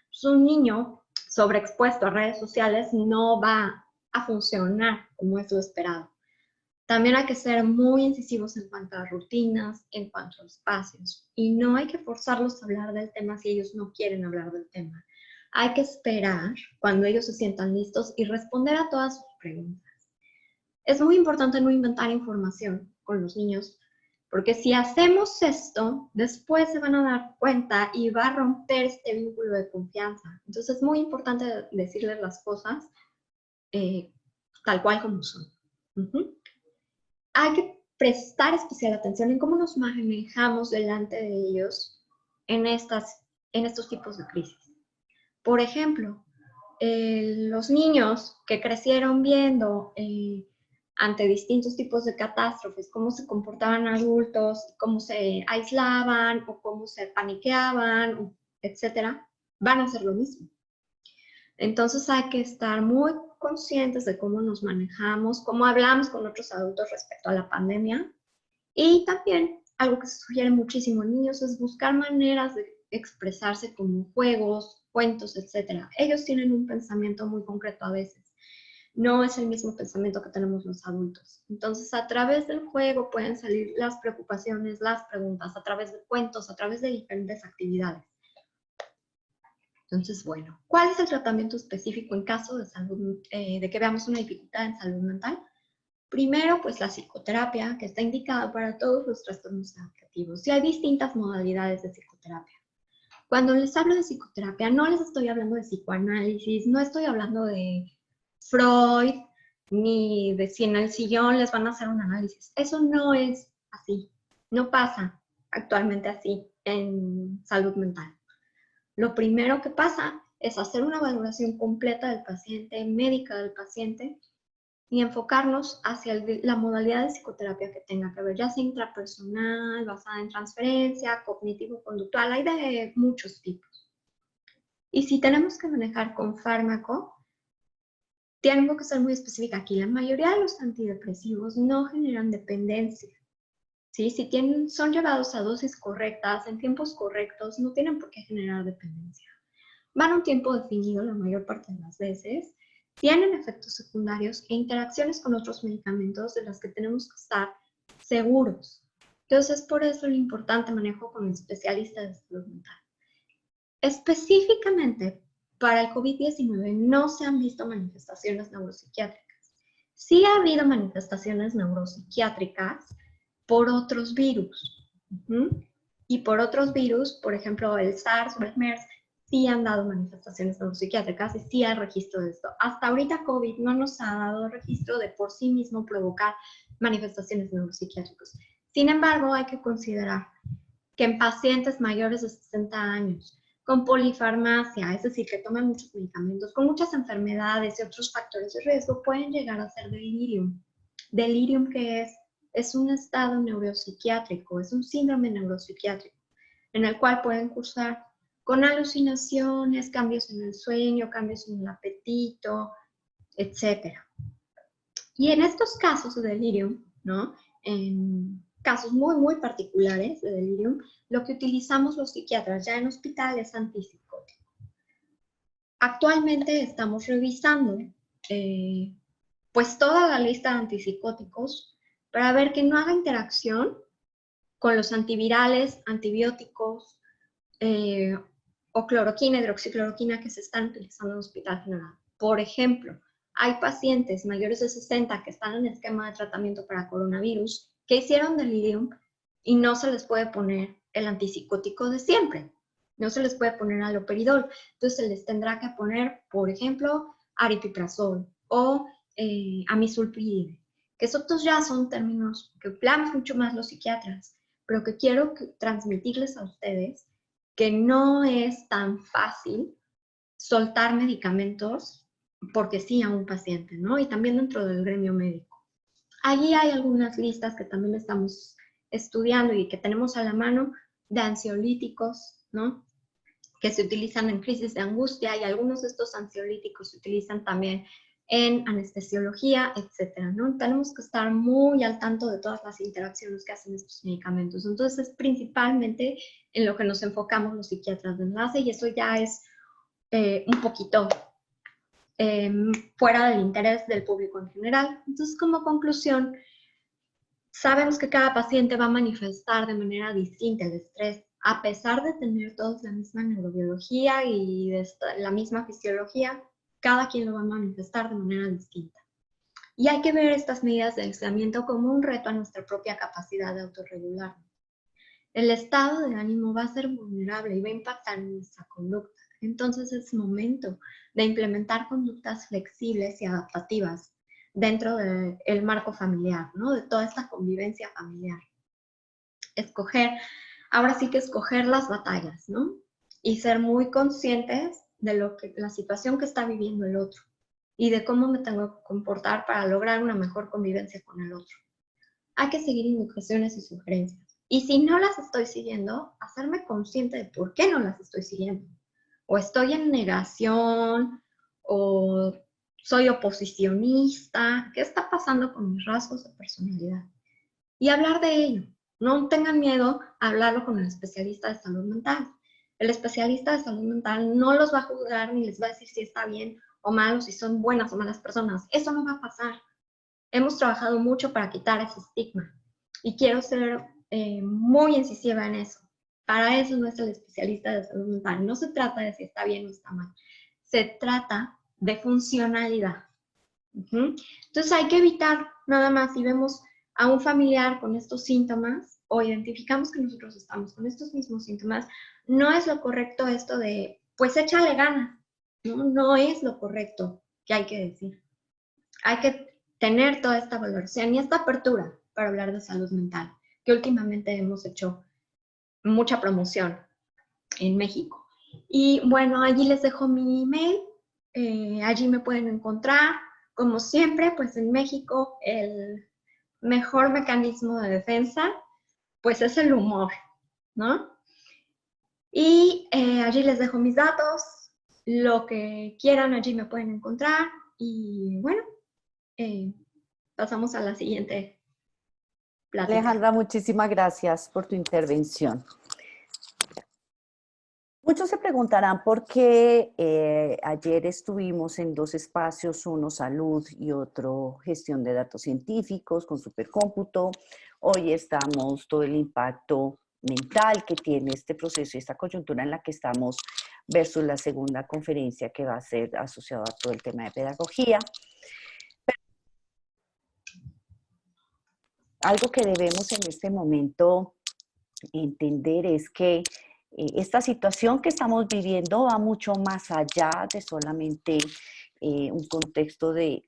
pues un niño sobreexpuesto a redes sociales no va a funcionar como es lo esperado. También hay que ser muy incisivos en cuanto a rutinas, en cuanto a espacios, y no hay que forzarlos a hablar del tema si ellos no quieren hablar del tema. Hay que esperar cuando ellos se sientan listos y responder a todas sus preguntas. Es muy importante no inventar información con los niños, porque si hacemos esto, después se van a dar cuenta y va a romper este vínculo de confianza. Entonces es muy importante decirles las cosas tal cual como son. Hay que prestar especial atención en cómo nos manejamos delante de ellos en estos tipos de crisis. Por ejemplo, los niños que crecieron viendo ante distintos tipos de catástrofes, cómo se comportaban adultos, cómo se aislaban o cómo se paniqueaban, etcétera, van a hacer lo mismo. Entonces hay que estar muy conscientes de cómo nos manejamos, cómo hablamos con otros adultos respecto a la pandemia. Y también algo que se sugiere muchísimo en niños es buscar maneras de expresarse como juegos, cuentos, etc. Ellos tienen un pensamiento muy concreto a veces. No es el mismo pensamiento que tenemos los adultos. Entonces, a través del juego pueden salir las preocupaciones, las preguntas, a través de cuentos, a través de diferentes actividades. Entonces, bueno, ¿cuál es el tratamiento específico en caso de de que veamos una dificultad en salud mental? Primero, pues la psicoterapia, que está indicada para todos los trastornos adaptativos. Y hay distintas modalidades de psicoterapia. Cuando les hablo de psicoterapia, no les estoy hablando de psicoanálisis, no estoy hablando de Freud, ni de si en el sillón les van a hacer un análisis. Eso no es así. No pasa actualmente así en salud mental. Lo primero que pasa es hacer una valoración completa del paciente, médica del paciente, y enfocarnos hacia la modalidad de psicoterapia que tenga que ver, ya sea intrapersonal, basada en transferencia, cognitivo-conductual, hay de muchos tipos. Y si tenemos que manejar con fármaco, tengo que ser muy específica aquí. La mayoría de los antidepresivos no generan dependencia. ¿Sí? Si son llevados a dosis correctas, en tiempos correctos, no tienen por qué generar dependencia. Van a un tiempo definido la mayor parte de las veces, tienen efectos secundarios e interacciones con otros medicamentos de los que tenemos que estar seguros. Entonces, por eso el importante manejo con especialistas de salud mental. Específicamente para el COVID-19 no se han visto manifestaciones neuropsiquiátricas. Sí ha habido manifestaciones neuropsiquiátricas por otros virus. Y por otros virus, por ejemplo, el SARS o el MERS, sí han dado manifestaciones neuropsiquiátricas y sí hay registro de esto. Hasta ahorita COVID no nos ha dado registro de por sí mismo provocar manifestaciones neuropsiquiátricas. Sin embargo, hay que considerar que en pacientes mayores de 60 años, con polifarmacia, es decir, que toman muchos medicamentos, con muchas enfermedades y otros factores de riesgo, pueden llegar a ser delirium. Delirium, ¿qué es? Es un estado neuropsiquiátrico, es un síndrome neuropsiquiátrico, en el cual pueden cursar con alucinaciones, cambios en el sueño, cambios en el apetito, etc. Y en estos casos de delirium, ¿no? En casos muy, muy particulares de delirium, lo que utilizamos los psiquiatras ya en hospital es antipsicótico. Actualmente estamos revisando pues toda la lista de antipsicóticos para ver que no haga interacción con los antivirales, antibióticos o cloroquina, hidroxicloroquina que se están utilizando en el Hospital General. Por ejemplo, hay pacientes mayores de 60 que están en esquema de tratamiento para coronavirus que hicieron delirium y no se les puede poner el antipsicótico de siempre. No se les puede poner haloperidol. Entonces se les tendrá que poner, por ejemplo, aripiprazol o amisulpride, que estos ya son términos que empleamos mucho más los psiquiatras, pero que quiero transmitirles a ustedes que no es tan fácil soltar medicamentos porque sí a un paciente, ¿no? Y también dentro del gremio médico. Allí hay algunas listas que también estamos estudiando y que tenemos a la mano de ansiolíticos, ¿no? Que se utilizan en crisis de angustia, y algunos de estos ansiolíticos se utilizan también en anestesiología, etcétera, ¿no? Tenemos que estar muy al tanto de todas las interacciones que hacen estos medicamentos. Entonces, es principalmente en lo que nos enfocamos los psiquiatras de enlace, y eso ya es un poquito fuera del interés del público en general. Entonces, como conclusión, sabemos que cada paciente va a manifestar de manera distinta el estrés, a pesar de tener todos la misma neurobiología y la misma fisiología, cada quien lo va a manifestar de manera distinta. Y hay que ver estas medidas de aislamiento como un reto a nuestra propia capacidad de autorregularnos. El estado de ánimo va a ser vulnerable y va a impactar en nuestra conducta. Entonces es momento de implementar conductas flexibles y adaptativas dentro del marco familiar, ¿no? De toda esta convivencia familiar. Ahora sí que escoger las batallas, ¿no? Y ser muy conscientes de la situación que está viviendo el otro y de cómo me tengo que comportar para lograr una mejor convivencia con el otro. Hay que seguir indicaciones y sugerencias. Y si no las estoy siguiendo, hacerme consciente de por qué no las estoy siguiendo. O estoy en negación, o soy oposicionista. ¿Qué está pasando con mis rasgos de personalidad? Y hablar de ello. No tengan miedo a hablarlo con el especialista de salud mental. El especialista de salud mental no los va a juzgar ni les va a decir si está bien o mal, o si son buenas o malas personas. Eso no va a pasar. Hemos trabajado mucho para quitar ese estigma y quiero ser muy incisiva en eso. Para eso no es el especialista de salud mental. No se trata de si está bien o está mal. Se trata de funcionalidad. Entonces hay que evitar, nada más, si vemos a un familiar con estos síntomas o identificamos que nosotros estamos con estos mismos síntomas, no es lo correcto esto de, pues échale ganas. No es lo correcto que hay que decir. Hay que tener toda esta valoración y esta apertura para hablar de salud mental, que últimamente hemos hecho mucha promoción en México. Y bueno, allí les dejo mi email, allí me pueden encontrar. Como siempre, pues en México el mejor mecanismo de defensa, pues es el humor, ¿no? Y allí les dejo mis datos, lo que quieran allí me pueden encontrar, y bueno, pasamos a la siguiente plática. Alejandra, muchísimas gracias por tu intervención. Muchos se preguntarán por qué ayer estuvimos en dos espacios, uno salud y otro gestión de datos científicos con supercómputo. Hoy estamos todo el impacto mental que tiene este proceso y esta coyuntura en la que estamos versus la segunda conferencia que va a ser asociada a todo el tema de pedagogía. Algo que debemos en este momento entender es que esta situación que estamos viviendo va mucho más allá de solamente un contexto de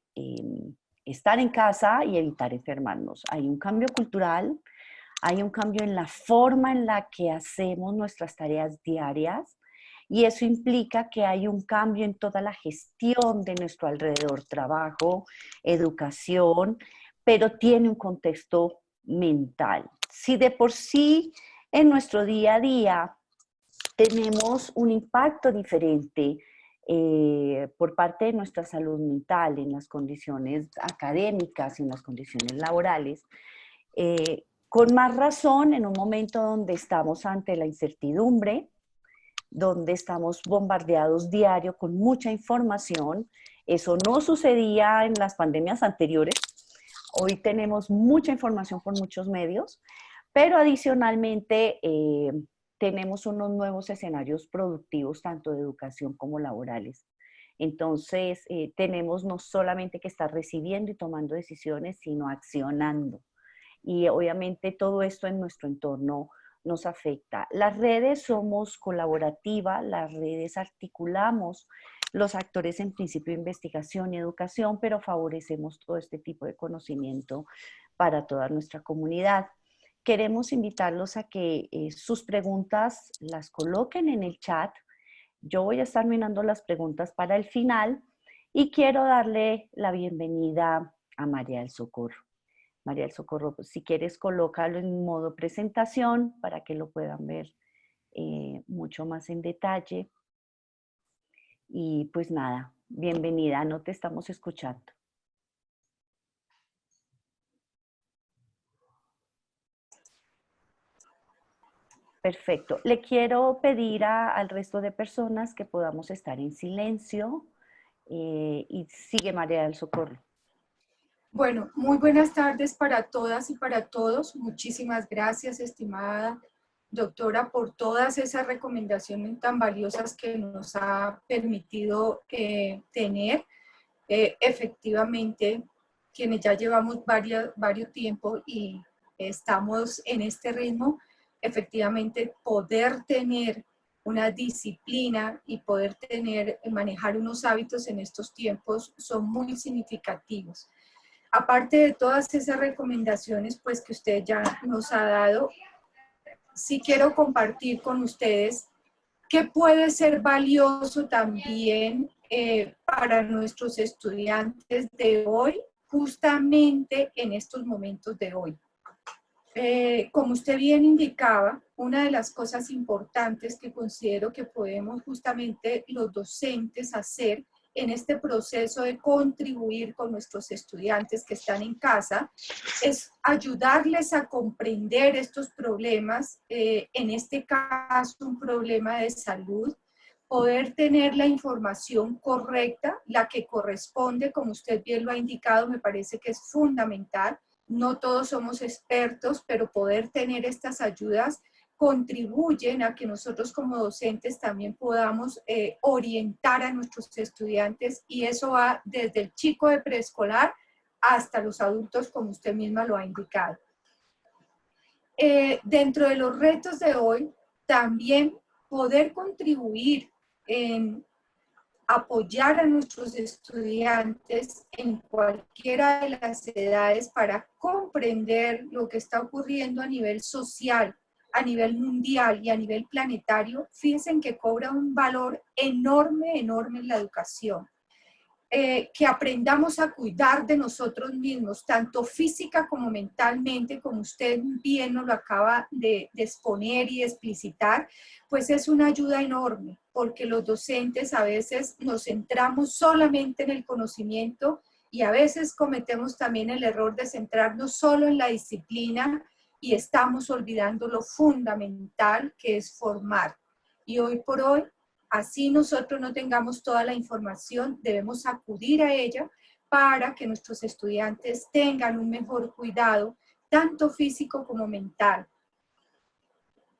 estar en casa y evitar enfermarnos. Hay un cambio cultural, hay un cambio en la forma en la que hacemos nuestras tareas diarias, y eso implica que hay un cambio en toda la gestión de nuestro alrededor, trabajo, educación, pero tiene un contexto mental. Si de por sí en nuestro día a día tenemos un impacto diferente por parte de nuestra salud mental en las condiciones académicas y en las condiciones laborales, con más razón en un momento donde estamos ante la incertidumbre, donde estamos bombardeados diario con mucha información. Eso no sucedía en las pandemias anteriores. Hoy tenemos mucha información por muchos medios, pero adicionalmente tenemos unos nuevos escenarios productivos, tanto de educación como laborales. Entonces, tenemos no solamente que estar recibiendo y tomando decisiones, sino accionando. Y obviamente todo esto en nuestro entorno nos afecta. Las redes somos colaborativas, las redes articulamos los actores en principio de investigación y educación, pero favorecemos todo este tipo de conocimiento para toda nuestra comunidad. Queremos invitarlos a que sus preguntas las coloquen en el chat. Yo voy a estar mirando las preguntas para el final y quiero darle la bienvenida a María del Socorro. María del Socorro, pues, si quieres, colócalo en modo presentación para que lo puedan ver mucho más en detalle. Y pues nada, bienvenida, no te estamos escuchando. Perfecto. Le quiero pedir al resto de personas que podamos estar en silencio y sigue María del Socorro. Bueno, muy buenas tardes para todas y para todos. Muchísimas gracias, estimada doctora, por todas esas recomendaciones tan valiosas que nos ha permitido tener. Efectivamente, quienes ya llevamos varios tiempo y estamos en este ritmo, efectivamente poder tener una disciplina y poder manejar unos hábitos en estos tiempos son muy significativos. Aparte de todas esas recomendaciones pues, que usted ya nos ha dado, sí quiero compartir con ustedes qué puede ser valioso también para nuestros estudiantes de hoy, justamente en estos momentos de hoy. Como usted bien indicaba, una de las cosas importantes que considero que podemos justamente los docentes hacer en este proceso de contribuir con nuestros estudiantes que están en casa, es ayudarles a comprender estos problemas, en este caso un problema de salud, poder tener la información correcta, la que corresponde, como usted bien lo ha indicado, me parece que es fundamental. No todos somos expertos, pero poder tener estas ayudas contribuyen a que nosotros como docentes también podamos orientar a nuestros estudiantes, y eso va desde el chico de preescolar hasta los adultos, como usted misma lo ha indicado. Dentro de los retos de hoy, también poder contribuir en apoyar a nuestros estudiantes en cualquiera de las edades para comprender lo que está ocurriendo a nivel social, a nivel mundial y a nivel planetario. Fíjense que cobra un valor enorme, enorme en la educación. Que aprendamos a cuidar de nosotros mismos, tanto física como mentalmente, como usted bien nos lo acaba de exponer y explicitar, pues es una ayuda enorme, porque los docentes a veces nos centramos solamente en el conocimiento y a veces cometemos también el error de centrarnos solo en la disciplina y estamos olvidando lo fundamental que es formar. Y hoy por hoy, así nosotros no tengamos toda la información, debemos acudir a ella para que nuestros estudiantes tengan un mejor cuidado, tanto físico como mental.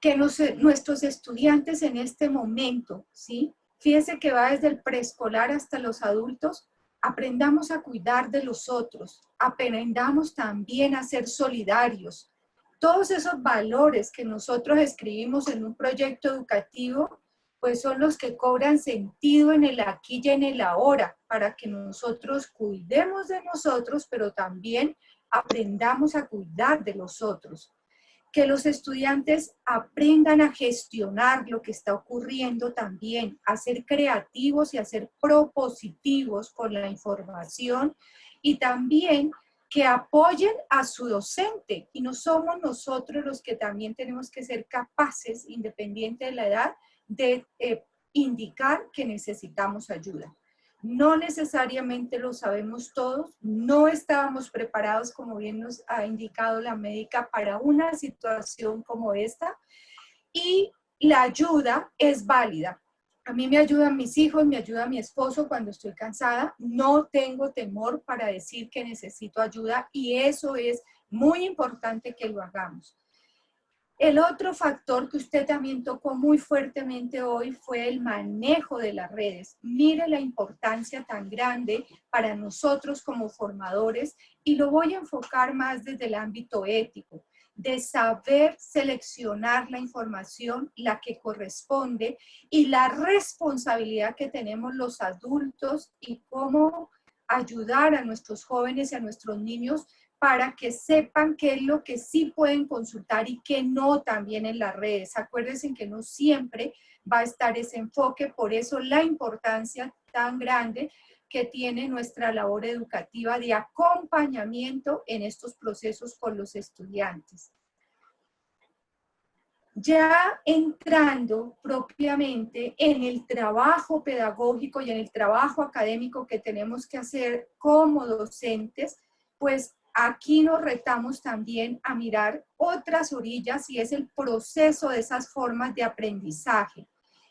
Que nuestros estudiantes en este momento, ¿sí? Fíjense que va desde el preescolar hasta los adultos, aprendamos a cuidar de los otros, aprendamos también a ser solidarios. Todos esos valores que nosotros escribimos en un proyecto educativo, pues son los que cobran sentido en el aquí y en el ahora, para que nosotros cuidemos de nosotros, pero también aprendamos a cuidar de los otros. Que los estudiantes aprendan a gestionar lo que está ocurriendo también, a ser creativos y a ser propositivos con la información, y también que apoyen a su docente, y no somos nosotros los que también tenemos que ser capaces, independiente de la edad, de indicar que necesitamos ayuda. No necesariamente lo sabemos todos, no estábamos preparados, como bien nos ha indicado la médica, para una situación como esta, y la ayuda es válida. A mí me ayudan mis hijos, me ayuda mi esposo cuando estoy cansada, no tengo temor para decir que necesito ayuda, y eso es muy importante que lo hagamos. El otro factor que usted también tocó muy fuertemente hoy fue el manejo de las redes. Mire la importancia tan grande para nosotros como formadores, y lo voy a enfocar más desde el ámbito ético, de saber seleccionar la información, la que corresponde, y la responsabilidad que tenemos los adultos y cómo ayudar a nuestros jóvenes y a nuestros niños para que sepan qué es lo que sí pueden consultar y qué no también en las redes. Acuérdense que no siempre va a estar ese enfoque, por eso la importancia tan grande que tiene nuestra labor educativa de acompañamiento en estos procesos con los estudiantes. Ya entrando propiamente en el trabajo pedagógico y en el trabajo académico que tenemos que hacer como docentes, pues aquí nos retamos también a mirar otras orillas, y es el proceso de esas formas de aprendizaje.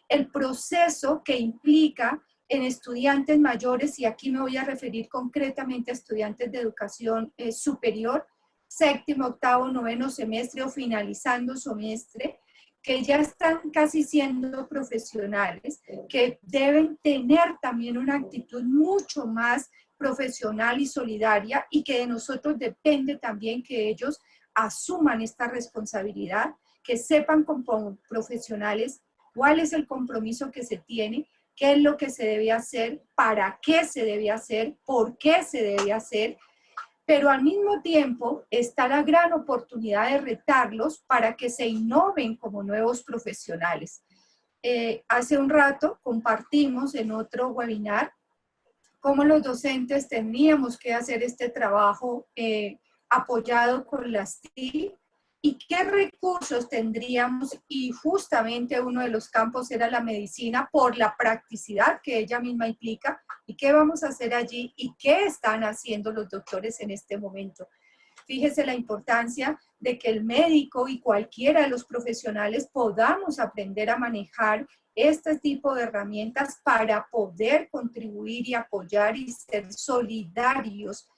El proceso que implica en estudiantes mayores, y aquí me voy a referir concretamente a estudiantes de educación superior, séptimo, octavo, noveno semestre o finalizando semestre, que ya están casi siendo profesionales, que deben tener también una actitud mucho más profesional y solidaria, y que de nosotros depende también que ellos asuman esta responsabilidad, que sepan como profesionales cuál es el compromiso que se tiene, qué es lo que se debe hacer, para qué se debe hacer, por qué se debe hacer, pero al mismo tiempo está la gran oportunidad de retarlos para que se innoven como nuevos profesionales. Hace un rato compartimos en otro webinar cómo los docentes teníamos que hacer este trabajo apoyado con las TIC y qué recursos tendríamos, y justamente uno de los campos era la medicina por la practicidad que ella misma implica, y qué vamos a hacer allí y qué están haciendo los doctores en este momento. Fíjese la importancia de que el médico y cualquiera de los profesionales podamos aprender a manejar este tipo de herramientas para poder contribuir y apoyar y ser solidarios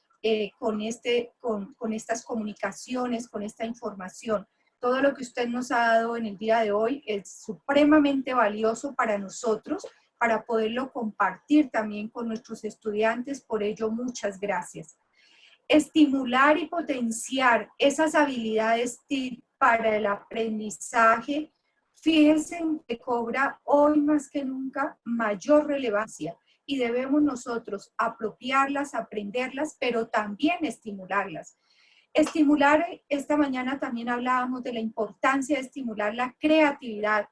con estas comunicaciones, con esta información. Todo lo que usted nos ha dado en el día de hoy es supremamente valioso para nosotros, para poderlo compartir también con nuestros estudiantes. Por ello, muchas gracias. Estimular y potenciar esas habilidades para el aprendizaje, fíjense que cobra hoy más que nunca mayor relevancia, y debemos nosotros apropiarlas, aprenderlas, pero también estimularlas. Estimular, esta mañana también hablábamos de la importancia de estimular la creatividad.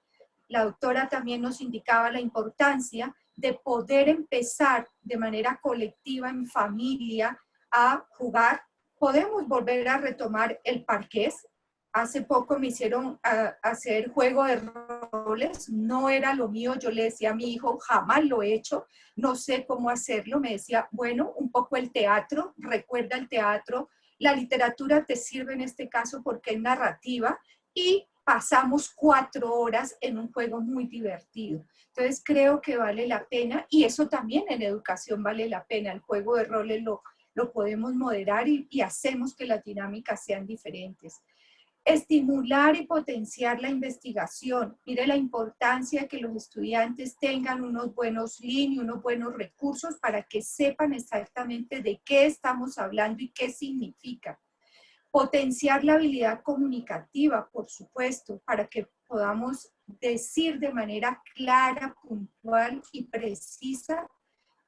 La doctora también nos indicaba la importancia de poder empezar de manera colectiva, en familia, a jugar. Podemos volver a retomar el parqués. Hace poco me hicieron hacer juego de roles, no era lo mío. Yo le decía a mi hijo, jamás lo he hecho, no sé cómo hacerlo. Me decía, bueno, un poco el teatro, recuerda el teatro, la literatura te sirve en este caso porque es narrativa, y pasamos 4 horas en un juego muy divertido. Entonces creo que vale la pena, y eso también en educación vale la pena. El juego de roles lo podemos moderar y hacemos que las dinámicas sean diferentes. Estimular y potenciar la investigación. Mire la importancia de que los estudiantes tengan unos buenos links, unos buenos recursos para que sepan exactamente de qué estamos hablando y qué significa. Potenciar la habilidad comunicativa, por supuesto, para que podamos decir de manera clara, puntual y precisa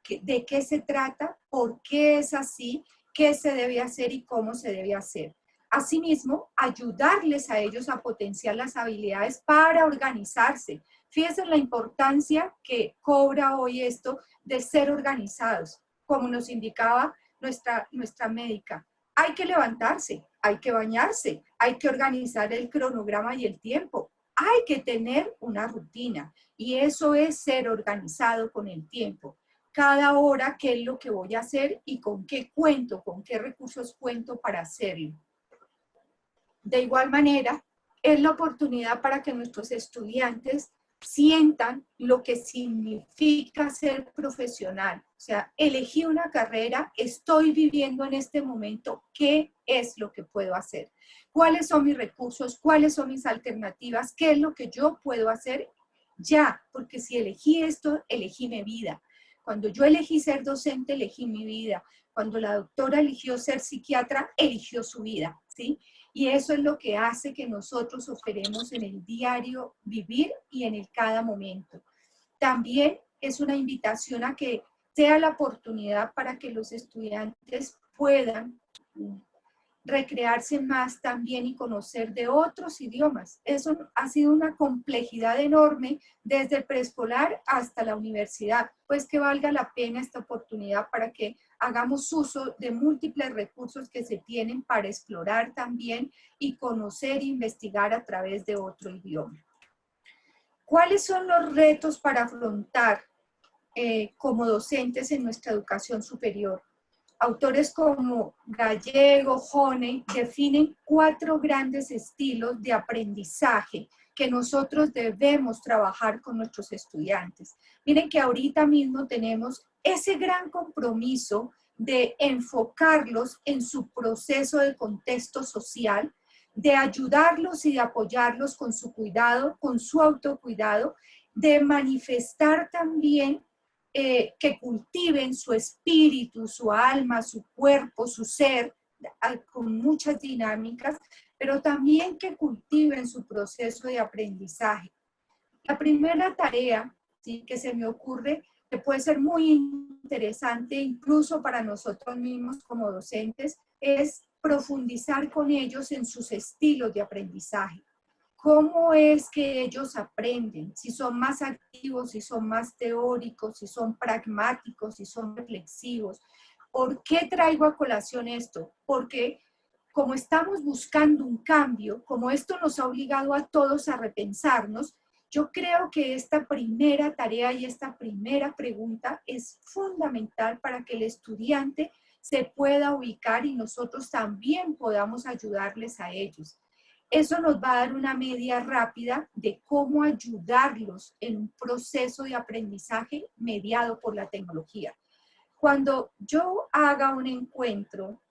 de qué se trata, por qué es así, qué se debe hacer y cómo se debe hacer. Asimismo, ayudarles a ellos a potenciar las habilidades para organizarse. Fíjense la importancia que cobra hoy esto de ser organizados. Como nos indicaba nuestra médica, hay que levantarse, hay que bañarse, hay que organizar el cronograma y el tiempo. Hay que tener una rutina, y eso es ser organizado con el tiempo. Cada hora, qué es lo que voy a hacer y con qué cuento, con qué recursos cuento para hacerlo. De igual manera, es la oportunidad para que nuestros estudiantes sientan lo que significa ser profesional. O sea, elegí una carrera, estoy viviendo en este momento, ¿qué es lo que puedo hacer? ¿Cuáles son mis recursos? ¿Cuáles son mis alternativas? ¿Qué es lo que yo puedo hacer ya? Porque si elegí esto, elegí mi vida. Cuando yo elegí ser docente, elegí mi vida. Cuando la doctora eligió ser psiquiatra, eligió su vida, ¿sí? Y eso es lo que hace que nosotros operemos en el diario vivir y en el cada momento. También es una invitación a que sea la oportunidad para que los estudiantes puedan recrearse más también y conocer de otros idiomas. Eso ha sido una complejidad enorme desde el preescolar hasta la universidad, pues que valga la pena esta oportunidad para que hagamos uso de múltiples recursos que se tienen para explorar también y conocer e investigar a través de otro idioma. ¿Cuáles son los retos para afrontar como docentes en nuestra educación superior? Autores como Gallego, Honey, definen 4 grandes estilos de aprendizaje que nosotros debemos trabajar con nuestros estudiantes. Miren que ahorita mismo tenemos ese gran compromiso de enfocarlos en su proceso de contexto social, de ayudarlos y de apoyarlos con su cuidado, con su autocuidado, de manifestar también que cultiven su espíritu, su alma, su cuerpo, su ser, con muchas dinámicas, pero también que cultiven su proceso de aprendizaje. La primera tarea, ¿sí?, que se me ocurre, que puede ser muy interesante incluso para nosotros mismos como docentes, es profundizar con ellos en sus estilos de aprendizaje. ¿Cómo es que ellos aprenden? Si son más activos, si son más teóricos, si son pragmáticos, si son reflexivos. ¿Por qué traigo a colación esto? Porque como estamos buscando un cambio, como esto nos ha obligado a todos a repensarnos, yo creo que esta primera tarea y esta primera pregunta es fundamental para que el estudiante se pueda ubicar y nosotros también podamos ayudarles a ellos. Eso nos va a dar una medida rápida de cómo ayudarlos en un proceso de aprendizaje mediado por la tecnología. Cuando yo haga un encuentro,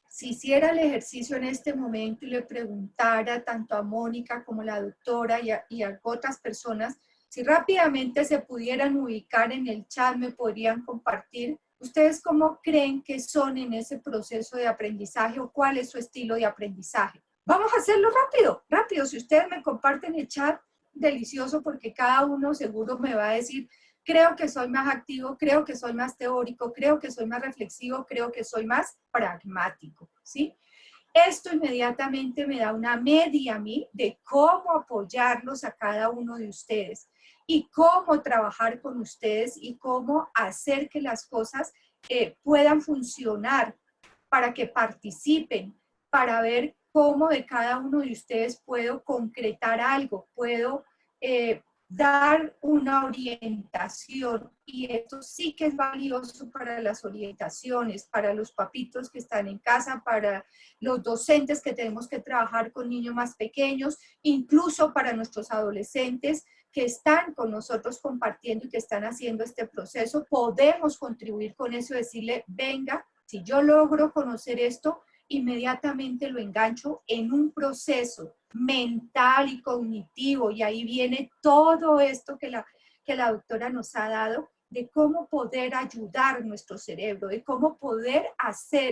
si hiciera el ejercicio en este momento y le preguntara tanto a Mónica como a la doctora y a otras personas, si rápidamente se pudieran ubicar en el chat, me podrían compartir, ¿ustedes cómo creen que son en ese proceso de aprendizaje o cuál es su estilo de aprendizaje? Vamos a hacerlo rápido, rápido. Si ustedes me comparten el chat, delicioso, porque cada uno seguro me va a decir, creo que soy más activo, creo que soy más teórico, creo que soy más reflexivo, creo que soy más pragmático, ¿sí? Esto inmediatamente me da una media a mí de cómo apoyarlos a cada uno de ustedes y cómo trabajar con ustedes y cómo hacer que las cosas puedan funcionar para que participen, para ver cómo de cada uno de ustedes puedo concretar algo, puedo dar una orientación, y esto sí que es valioso para las orientaciones, para los papitos que están en casa, para los docentes que tenemos que trabajar con niños más pequeños, incluso para nuestros adolescentes que están con nosotros compartiendo y que están haciendo este proceso. Podemos contribuir con eso, decirle, venga, si yo logro conocer esto, inmediatamente lo engancho en un proceso mental y cognitivo, y ahí viene todo esto que la doctora nos ha dado, de cómo poder ayudar nuestro cerebro, de cómo poder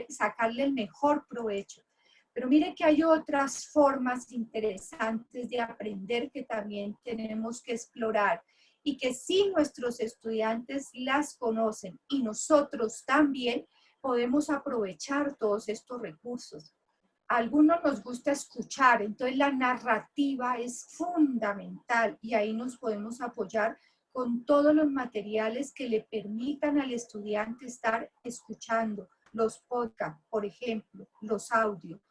sacarle el mejor provecho. Pero mire que hay otras formas interesantes de aprender que también tenemos que explorar, y que si nuestros estudiantes las conocen y nosotros también, podemos aprovechar todos estos recursos. A algunos nos gusta escuchar, entonces la narrativa es fundamental y ahí nos podemos apoyar con todos los materiales que le permitan al estudiante estar escuchando, los podcasts, por ejemplo, los audios.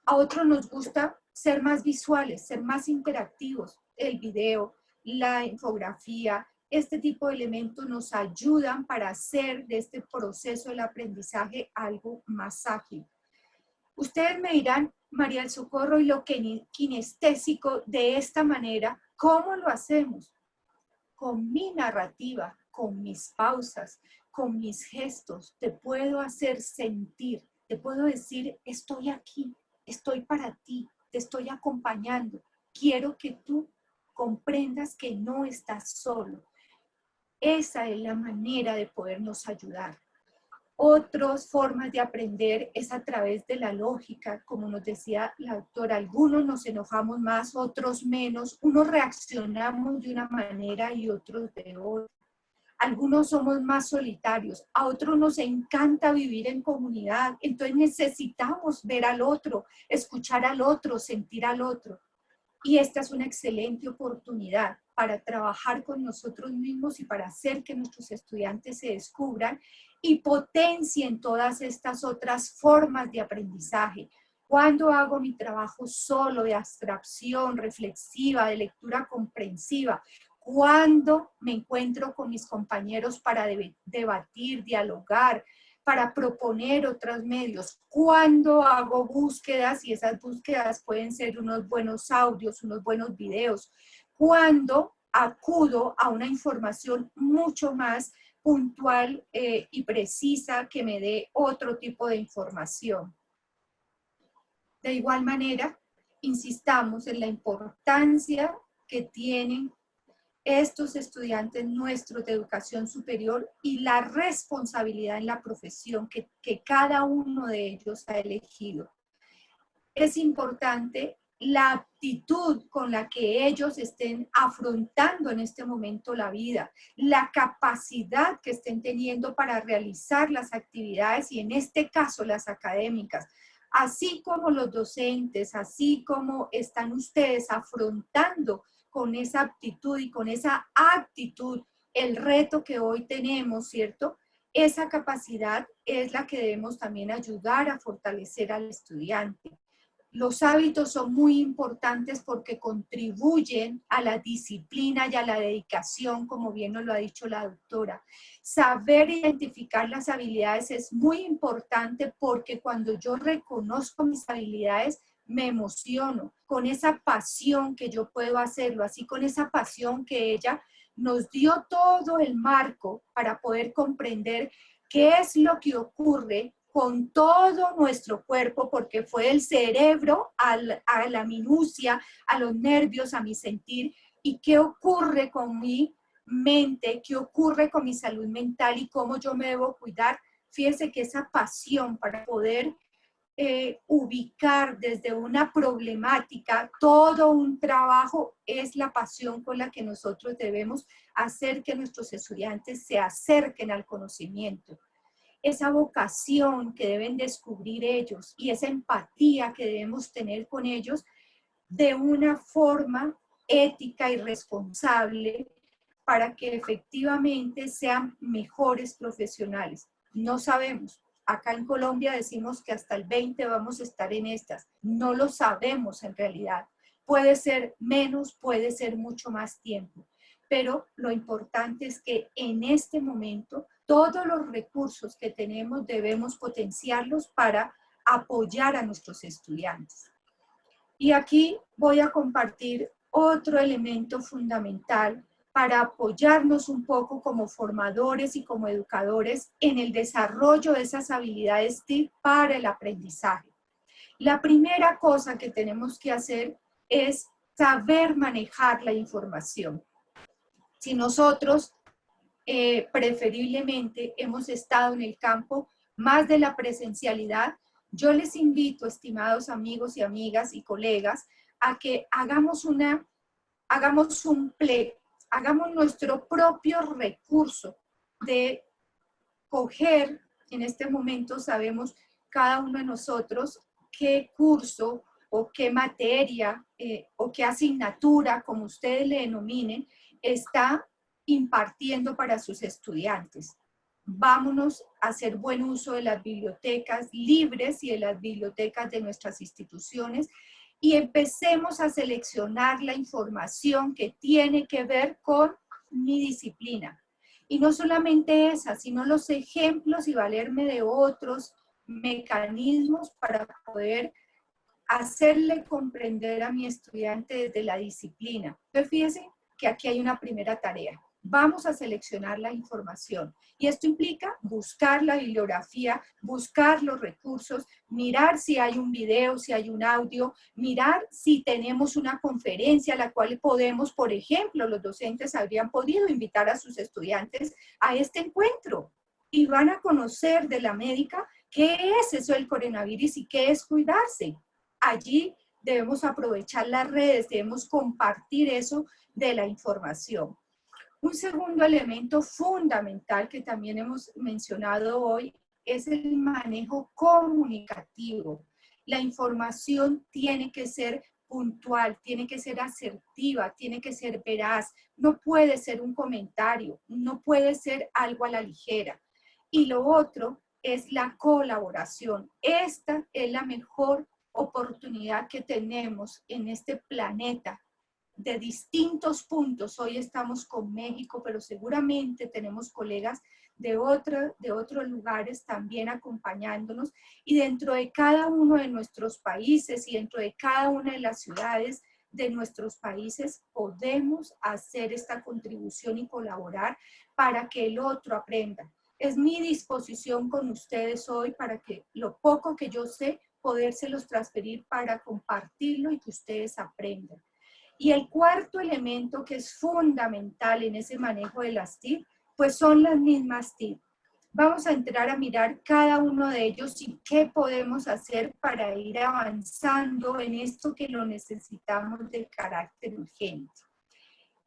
A otros nos gusta ser más visuales, ser más interactivos, el video, la infografía. Este tipo de elementos nos ayudan para hacer de este proceso del aprendizaje algo más ágil. Ustedes me dirán, María del Socorro, y lo kinestésico de esta manera, ¿cómo lo hacemos? con mi narrativa, con mis pausas, con mis gestos, te puedo hacer sentir, te puedo decir, estoy aquí, estoy para ti, te estoy acompañando. Quiero que tú comprendas que no estás solo. Esa es la manera de podernos ayudar. Otras formas de aprender es a través de la lógica, como nos decía la doctora, algunos nos enojamos más, otros menos, unos reaccionamos de una manera y otros de otra. Algunos somos más solitarios, a otros nos encanta vivir en comunidad, entonces necesitamos ver al otro, escuchar al otro, sentir al otro. Y esta es una excelente oportunidad para trabajar con nosotros mismos y para hacer que nuestros estudiantes se descubran y potencien todas estas otras formas de aprendizaje. Cuando hago mi trabajo solo de abstracción reflexiva, de lectura comprensiva, cuando me encuentro con mis compañeros para debatir, dialogar, para proponer otros medios, cuando hago búsquedas, y esas búsquedas pueden ser unos buenos audios, unos buenos videos, cuando acudo a una información mucho más puntual y precisa que me dé otro tipo de información. De igual manera, insistamos en la importancia que tienen estos estudiantes nuestros de educación superior y la responsabilidad en la profesión que cada uno de ellos ha elegido. Es importante la actitud con la que ellos estén afrontando en este momento la vida, la capacidad que estén teniendo para realizar las actividades y en este caso las académicas, así como los docentes, así como están ustedes afrontando con esa aptitud y con esa actitud el reto que hoy tenemos, ¿cierto? Esa capacidad es la que debemos también ayudar a fortalecer al estudiante. Los hábitos son muy importantes porque contribuyen a la disciplina y a la dedicación, como bien nos lo ha dicho la doctora. Saber identificar las habilidades es muy importante porque cuando yo reconozco mis habilidades, me emociono con esa pasión que yo puedo hacerlo, así con esa pasión que ella nos dio todo el marco para poder comprender qué es lo que ocurre con todo nuestro cuerpo, porque fue el cerebro a la minucia, a los nervios, a mi sentir, y qué ocurre con mi mente, qué ocurre con mi salud mental y cómo yo me debo cuidar. Fíjense que esa pasión para poder ubicar desde una problemática todo un trabajo es la pasión con la que nosotros debemos hacer que nuestros estudiantes se acerquen al conocimiento. Esa vocación que deben descubrir ellos y esa empatía que debemos tener con ellos de una forma ética y responsable para que efectivamente sean mejores profesionales. No sabemos. Acá en Colombia decimos que hasta el 20 vamos a estar en estas. No lo sabemos en realidad. Puede ser menos, puede ser mucho más tiempo. Pero lo importante es que en este momento todos los recursos que tenemos debemos potenciarlos para apoyar a nuestros estudiantes. Y aquí voy a compartir otro elemento fundamental para apoyarnos un poco como formadores y como educadores en el desarrollo de esas habilidades TIC para el aprendizaje. La primera cosa que tenemos que hacer es saber manejar la información. Si nosotros preferiblemente hemos estado en el campo más de la presencialidad, yo les invito, estimados amigos y amigas y colegas, a que hagamos un play, hagamos nuestro propio recurso de coger, en este momento sabemos cada uno de nosotros qué curso o qué materia o qué asignatura, como ustedes le denominen, está impartiendo para sus estudiantes. Vámonos a hacer buen uso de las bibliotecas libres y de las bibliotecas de nuestras instituciones y empecemos a seleccionar la información que tiene que ver con mi disciplina. Y no solamente esa, sino los ejemplos y valerme de otros mecanismos para poder hacerle comprender a mi estudiante desde la disciplina. Entonces, fíjense que aquí hay una primera tarea. vamos a seleccionar la información. Y esto implica buscar la bibliografía, buscar los recursos, mirar si hay un video, si hay un audio, mirar si tenemos una conferencia a la cual podemos, por ejemplo, los docentes habrían podido invitar a sus estudiantes a este encuentro y van a conocer de la médica qué es eso del coronavirus y qué es cuidarse. Allí debemos aprovechar las redes, debemos compartir eso de la información. Un segundo elemento fundamental que también hemos mencionado hoy es el manejo comunicativo. La información tiene que ser puntual, tiene que ser asertiva, tiene que ser veraz, no puede ser un comentario, no puede ser algo a la ligera. Y lo otro es la colaboración. Esta es la mejor oportunidad que tenemos en este planeta de distintos puntos. Hoy estamos con México, pero seguramente tenemos colegas de otros lugares también acompañándonos, y dentro de cada uno de nuestros países y dentro de cada una de las ciudades de nuestros países podemos hacer esta contribución y colaborar para que el otro aprenda. Es mi disposición con ustedes hoy para que lo poco que yo sé, podérselos transferir para compartirlo y que ustedes aprendan. Y el cuarto elemento que es fundamental en ese manejo de las TIC, pues son las mismas TIC. Vamos a entrar a mirar cada uno de ellos y qué podemos hacer para ir avanzando en esto que lo necesitamos de carácter urgente.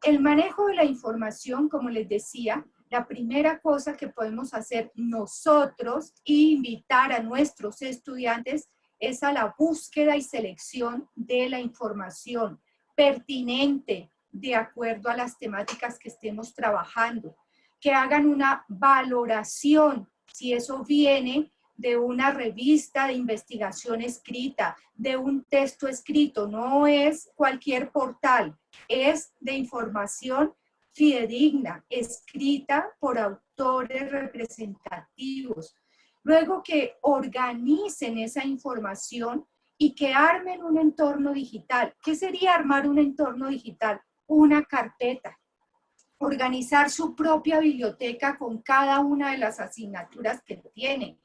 El manejo de la información, como les decía, la primera cosa que podemos hacer nosotros e invitar a nuestros estudiantes es a la búsqueda y selección de la información pertinente de acuerdo a las temáticas que estemos trabajando, que hagan una valoración, si eso viene de una revista de investigación escrita, de un texto escrito, no es cualquier portal, es de información fidedigna, escrita por autores representativos. Luego que organicen esa información y que armen un entorno digital. ¿Qué sería armar un entorno digital? Una carpeta. Organizar su propia biblioteca con cada una de las asignaturas que tiene.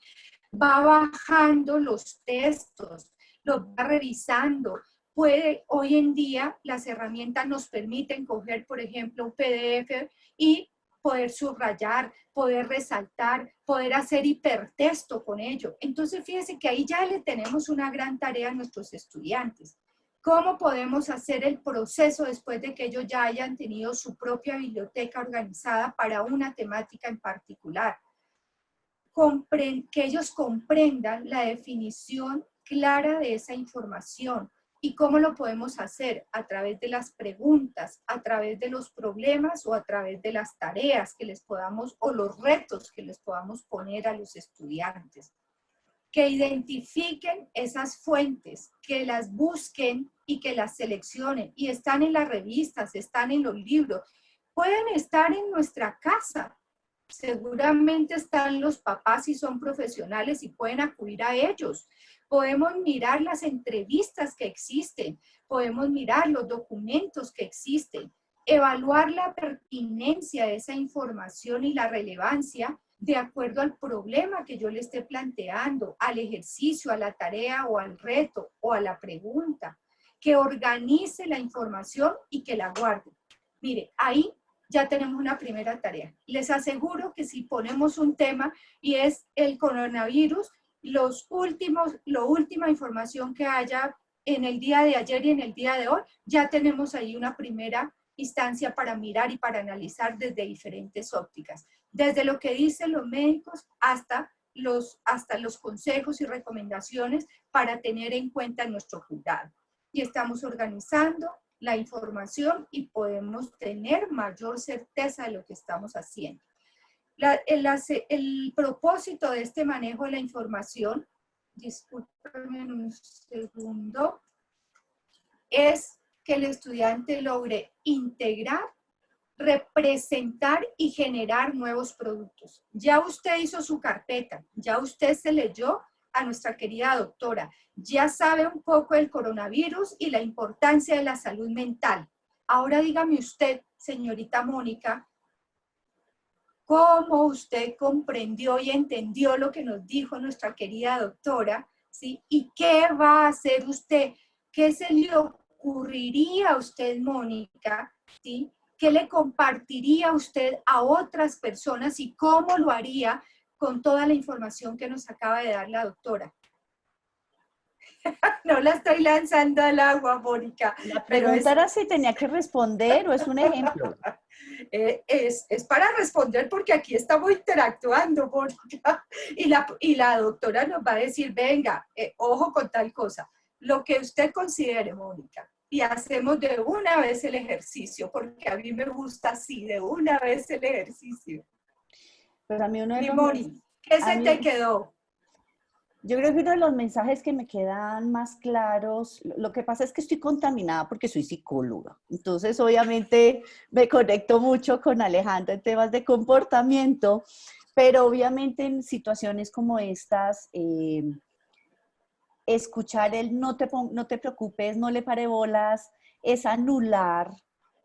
Va bajando los textos, los va revisando. Hoy en día las herramientas nos permiten coger, por ejemplo, un PDF y poder subrayar, poder resaltar, poder hacer hipertexto con ello. Entonces, fíjense que ahí ya le tenemos una gran tarea a nuestros estudiantes. ¿Cómo podemos hacer el proceso después de que ellos ya hayan tenido su propia biblioteca organizada para una temática en particular? Que ellos comprendan la definición clara de esa información. ¿Y cómo lo podemos hacer? A través de las preguntas, a través de los problemas o a través de las tareas que les podamos, o los retos que les podamos poner a los estudiantes. Que identifiquen esas fuentes, que las busquen y que las seleccionen. Y están en las revistas, están en los libros, pueden estar en nuestra casa. Seguramente están los papás si son profesionales y pueden acudir a ellos. Podemos mirar las entrevistas que existen, podemos mirar los documentos que existen, evaluar la pertinencia de esa información y la relevancia de acuerdo al problema que yo le esté planteando, al ejercicio, a la tarea o al reto o a la pregunta, que organice la información y que la guarde. Mire, ahí ya tenemos una primera tarea. Les aseguro que si ponemos un tema y es el coronavirus, la última información que haya en el día de ayer y en el día de hoy, ya tenemos ahí una primera instancia para mirar y para analizar desde diferentes ópticas. Desde lo que dicen los médicos hasta los consejos y recomendaciones para tener en cuenta en nuestro cuidado. Y estamos organizando la información y podemos tener mayor certeza de lo que estamos haciendo. El propósito de este manejo de la información, discúlpenme un segundo, es que el estudiante logre integrar, representar y generar nuevos productos. Ya usted hizo su carpeta, ya usted se leyó a nuestra querida doctora, ya sabe un poco del coronavirus y la importancia de la salud mental. Ahora dígame usted, señorita Mónica, cómo usted comprendió y entendió lo que nos dijo nuestra querida doctora, ¿sí? ¿Y qué va a hacer usted? ¿Qué se le ocurriría a usted, Mónica? ¿Sí? ¿Qué le compartiría usted a otras personas y cómo lo haría con toda la información que nos acaba de dar la doctora? No la estoy lanzando al agua, Mónica. La pregunta era si tenía que responder o es un ejemplo. Es para responder porque aquí estamos interactuando, Mónica. Y la doctora nos va a decir, venga, ojo con tal cosa. Lo que usted considere, Mónica. Y hacemos de una vez el ejercicio, porque a mí me gusta así, de una vez el ejercicio. Pues a mí uno de los Mónica, ¿qué se te quedó? Yo creo que uno de los mensajes que me quedan más claros, lo que pasa es que estoy contaminada porque soy psicóloga. Entonces, obviamente, me conecto mucho con Alejandra en temas de comportamiento, pero obviamente en situaciones como estas, escuchar el no te preocupes, no le pare bolas, es anular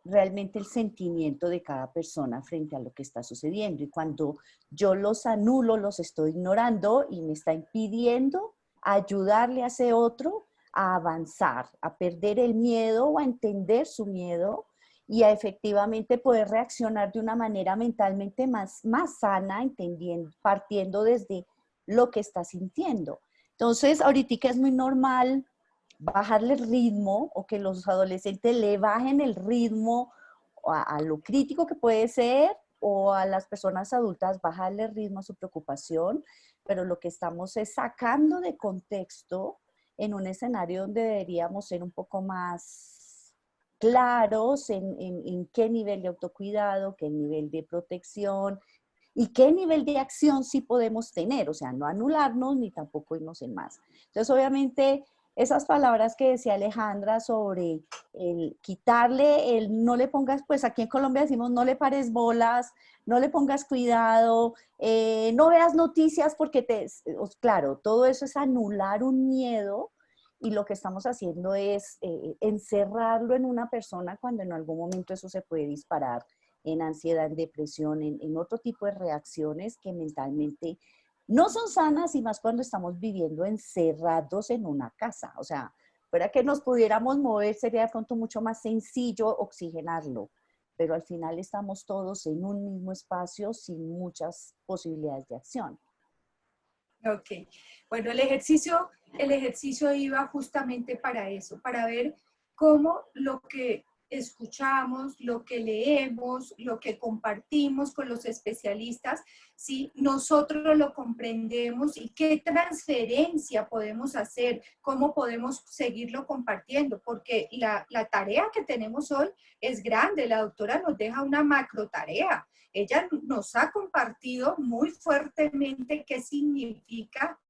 realmente el sentimiento de cada persona frente a lo que está sucediendo. Y cuando yo los anulo, los estoy ignorando y me está impidiendo ayudarle a ese otro a avanzar, a perder el miedo o a entender su miedo y a efectivamente poder reaccionar de una manera mentalmente más sana, entendiendo, partiendo desde lo que está sintiendo. Entonces, ahorita es muy normal bajarle el ritmo o que los adolescentes le bajen el ritmo a lo crítico que puede ser o a las personas adultas bajarle el ritmo a su preocupación, pero lo que estamos es sacando de contexto en un escenario donde deberíamos ser un poco más claros en qué nivel de autocuidado, qué nivel de protección y qué nivel de acción sí podemos tener, o sea, no anularnos ni tampoco irnos en más. Entonces, obviamente, esas palabras que decía Alejandra sobre el quitarle, el no le pongas, pues aquí en Colombia decimos no le pares bolas, no le pongas cuidado, no veas noticias porque claro, todo eso es anular un miedo y lo que estamos haciendo es encerrarlo en una persona cuando en algún momento eso se puede disparar en ansiedad, en depresión, en otro tipo de reacciones que mentalmente no son sanas y más cuando estamos viviendo encerrados en una casa. O sea, fuera que nos pudiéramos mover sería de pronto mucho más sencillo oxigenarlo, pero al final estamos todos en un mismo espacio sin muchas posibilidades de acción. Ok, bueno, el ejercicio iba justamente para eso, para ver cómo lo que escuchamos, lo que leemos, lo que compartimos con los especialistas, si nosotros lo comprendemos y qué transferencia podemos hacer, cómo podemos seguirlo compartiendo, porque la tarea que tenemos hoy es grande, la doctora nos deja una macro tarea. Ella nos ha compartido muy fuertemente qué significa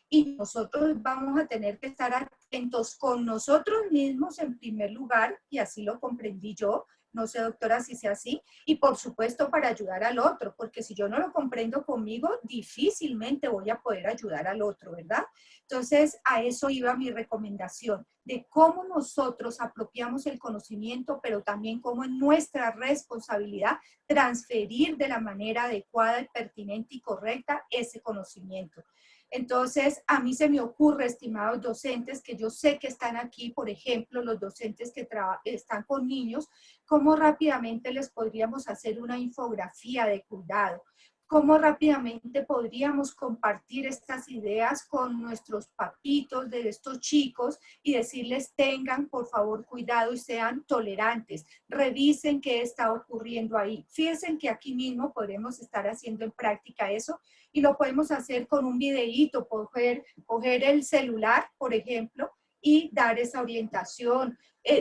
y nosotros vamos a tener que estar atentos con nosotros mismos en primer lugar, y así lo comprendí yo, no sé doctora si sea así, y por supuesto para ayudar al otro, porque si yo no lo comprendo conmigo, difícilmente voy a poder ayudar al otro, ¿verdad? Entonces a eso iba mi recomendación, de cómo nosotros apropiamos el conocimiento, pero también cómo es nuestra responsabilidad transferir de la manera adecuada, pertinente y correcta ese conocimiento. Entonces, a mí se me ocurre, estimados docentes, que yo sé que están aquí, por ejemplo, los docentes que están con niños, cómo rápidamente les podríamos hacer una infografía de cuidado, cómo rápidamente podríamos compartir estas ideas con nuestros papitos de estos chicos y decirles tengan por favor cuidado y sean tolerantes, revisen qué está ocurriendo ahí. Fíjense que aquí mismo podremos estar haciendo en práctica eso y lo podemos hacer con un videíto, coger el celular, por ejemplo, y dar esa orientación,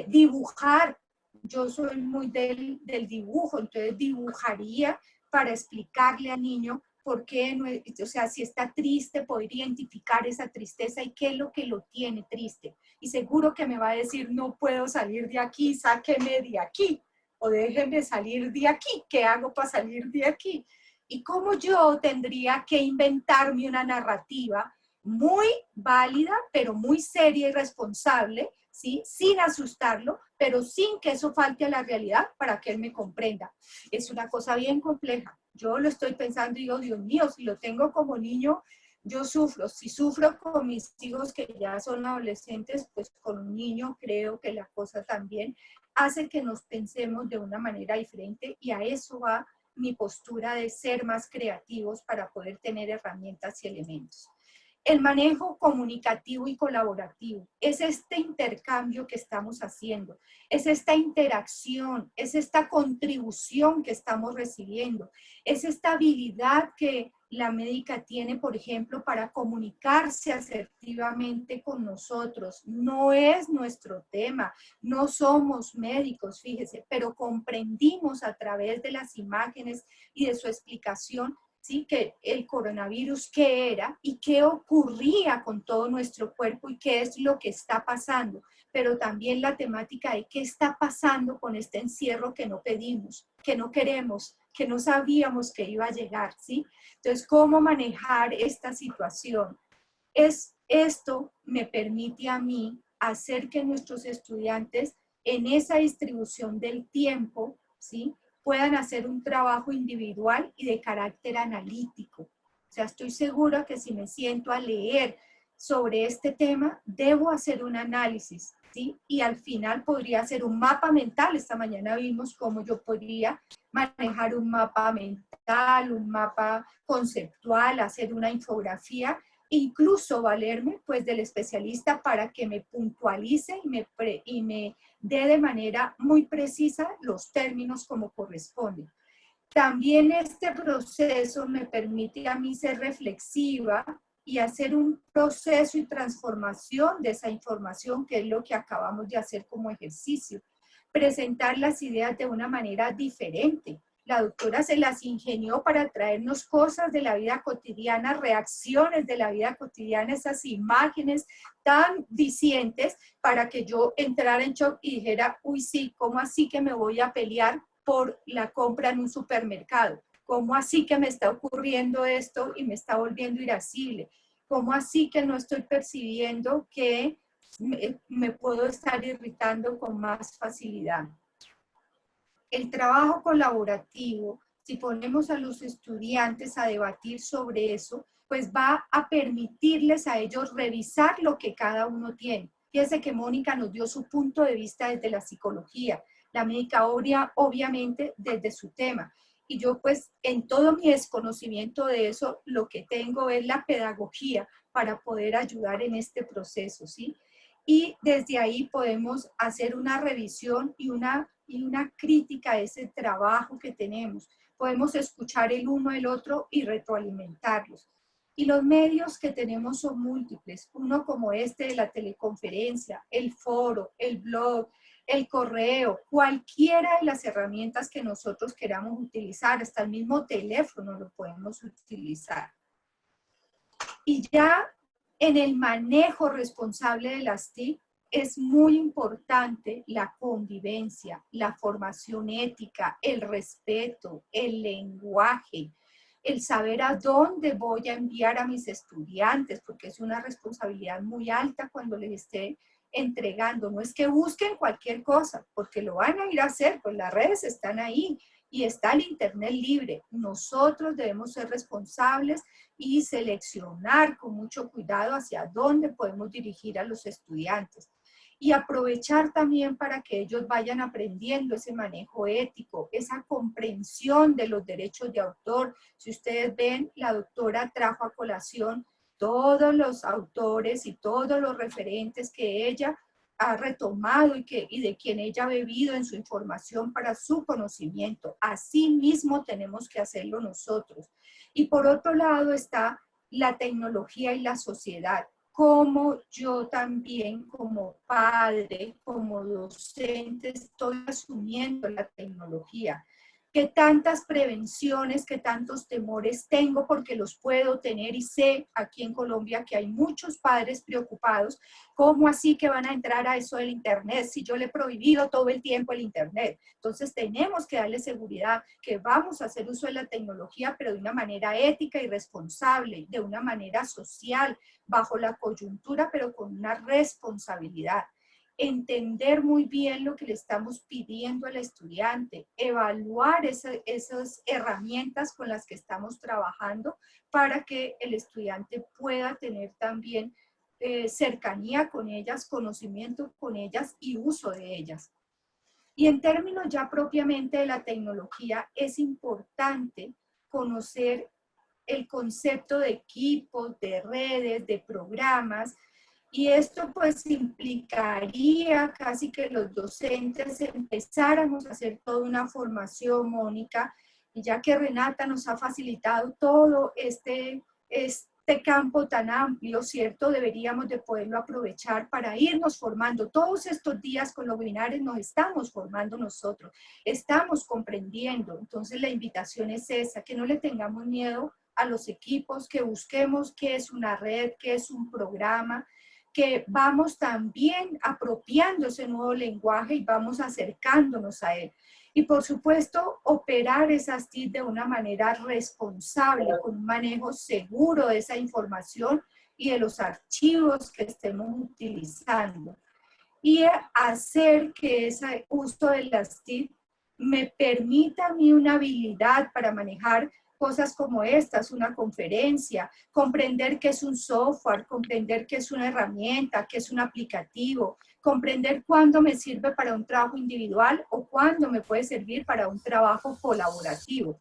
dibujar. Yo soy muy del dibujo, entonces dibujaría para explicarle al niño por qué, no, o sea, si está triste, poder identificar esa tristeza y qué es lo que lo tiene triste. Y seguro que me va a decir, no puedo salir de aquí, sáqueme de aquí, o déjenme salir de aquí, ¿qué hago para salir de aquí? Y cómo yo tendría que inventarme una narrativa muy válida, pero muy seria y responsable, ¿sí? Sin asustarlo, pero sin que eso falte a la realidad para que él me comprenda. Es una cosa bien compleja, Yo lo estoy pensando y digo, Dios mío, si lo tengo como niño, yo sufro. Si sufro con mis hijos que ya son adolescentes, pues con un niño creo que la cosa también hace que nos pensemos de una manera diferente, y a eso va mi postura de ser más creativos para poder tener herramientas y elementos. El manejo comunicativo y colaborativo es este intercambio que estamos haciendo, es esta interacción, es esta contribución que estamos recibiendo, es esta habilidad que la médica tiene, por ejemplo, para comunicarse asertivamente con nosotros. No es nuestro tema, no somos médicos, fíjese, pero comprendimos a través de las imágenes y de su explicación, ¿sí?, que el coronavirus qué era y qué ocurría con todo nuestro cuerpo y qué es lo que está pasando, pero también la temática de qué está pasando con este encierro que no pedimos, que no queremos, que no sabíamos que iba a llegar, ¿sí? Entonces, ¿cómo manejar esta situación? Esto me permite a mí hacer que nuestros estudiantes en esa distribución del tiempo, ¿sí?, puedan hacer un trabajo individual y de carácter analítico. O sea, estoy segura que si me siento a leer sobre este tema, debo hacer un análisis, ¿sí? Y al final podría hacer un mapa mental. Esta mañana vimos cómo yo podría manejar un mapa mental, un mapa conceptual, hacer una infografía, incluso valerme pues del especialista para que me puntualice y me dé de manera muy precisa los términos como corresponde. También este proceso me permite a mí ser reflexiva y hacer un proceso y transformación de esa información, que es lo que acabamos de hacer como ejercicio. Presentar las ideas de una manera diferente. La doctora se las ingenió para traernos cosas de la vida cotidiana, reacciones de la vida cotidiana, esas imágenes tan dicientes, para que yo entrara en shock y dijera, uy sí, ¿cómo así que me voy a pelear por la compra en un supermercado? ¿Cómo así que me está ocurriendo esto y me está volviendo irascible? ¿Cómo así que no estoy percibiendo que me puedo estar irritando con más facilidad? El trabajo colaborativo, si ponemos a los estudiantes a debatir sobre eso, pues va a permitirles a ellos revisar lo que cada uno tiene. Fíjense que Mónica nos dio su punto de vista desde la psicología, la médica obviamente desde su tema. Y yo pues en todo mi desconocimiento de eso, lo que tengo es la pedagogía para poder ayudar en este proceso, ¿sí? Y desde ahí podemos hacer una revisión y una crítica a ese trabajo que tenemos. Podemos escuchar el uno el otro y retroalimentarlos. Y los medios que tenemos son múltiples, uno como este de la teleconferencia, el foro, el blog, el correo, cualquiera de las herramientas que nosotros queramos utilizar, hasta el mismo teléfono lo podemos utilizar. Y ya en el manejo responsable de las TIC es muy importante la convivencia, la formación ética, el respeto, el lenguaje, el saber a dónde voy a enviar a mis estudiantes, porque es una responsabilidad muy alta cuando les esté entregando. No es que busquen cualquier cosa, porque lo van a ir a hacer, pues las redes están ahí y está el internet libre. Nosotros debemos ser responsables y seleccionar con mucho cuidado hacia dónde podemos dirigir a los estudiantes. Y aprovechar también para que ellos vayan aprendiendo ese manejo ético, esa comprensión de los derechos de autor. Si ustedes ven, la doctora trajo a colación todos los autores y todos los referentes que ella ha retomado y de quien ella ha bebido en su información para su conocimiento. Así mismo tenemos que hacerlo nosotros. Y por otro lado está la tecnología y la sociedad. Como yo también, como padre, como docente, estoy asumiendo la tecnología. ¿Qué tantas prevenciones, qué tantos temores tengo? Porque los puedo tener y sé aquí en Colombia que hay muchos padres preocupados. ¿Cómo así que van a entrar a eso del internet si yo le he prohibido todo el tiempo el internet? Entonces tenemos que darle seguridad que vamos a hacer uso de la tecnología, pero de una manera ética y responsable, de una manera social, bajo la coyuntura, pero con una responsabilidad. entender muy bien lo que le estamos pidiendo al estudiante, evaluar esas herramientas con las que estamos trabajando para que el estudiante pueda tener también cercanía con ellas, conocimiento con ellas y uso de ellas. Y en términos ya propiamente de la tecnología, es importante conocer el concepto de equipos, de redes, de programas, y esto pues implicaría casi que los docentes empezáramos a hacer toda una formación, Mónica, y ya que Renata nos ha facilitado todo este campo tan amplio, ¿cierto? Deberíamos de poderlo aprovechar para irnos formando. Todos estos días con los webinars nos estamos formando nosotros, estamos comprendiendo. Entonces la invitación es esa, que no le tengamos miedo a los equipos, que busquemos qué es una red, qué es un programa, que vamos también apropiando ese nuevo lenguaje y vamos acercándonos a él. Y por supuesto, operar esas TIC de una manera responsable, con un manejo seguro de esa información y de los archivos que estemos utilizando. Y hacer que ese uso de las TIC me permita a mí una habilidad para manejar cosas como estas, una conferencia, comprender qué es un software, comprender qué es una herramienta, qué es un aplicativo, comprender cuándo me sirve para un trabajo individual o cuándo me puede servir para un trabajo colaborativo.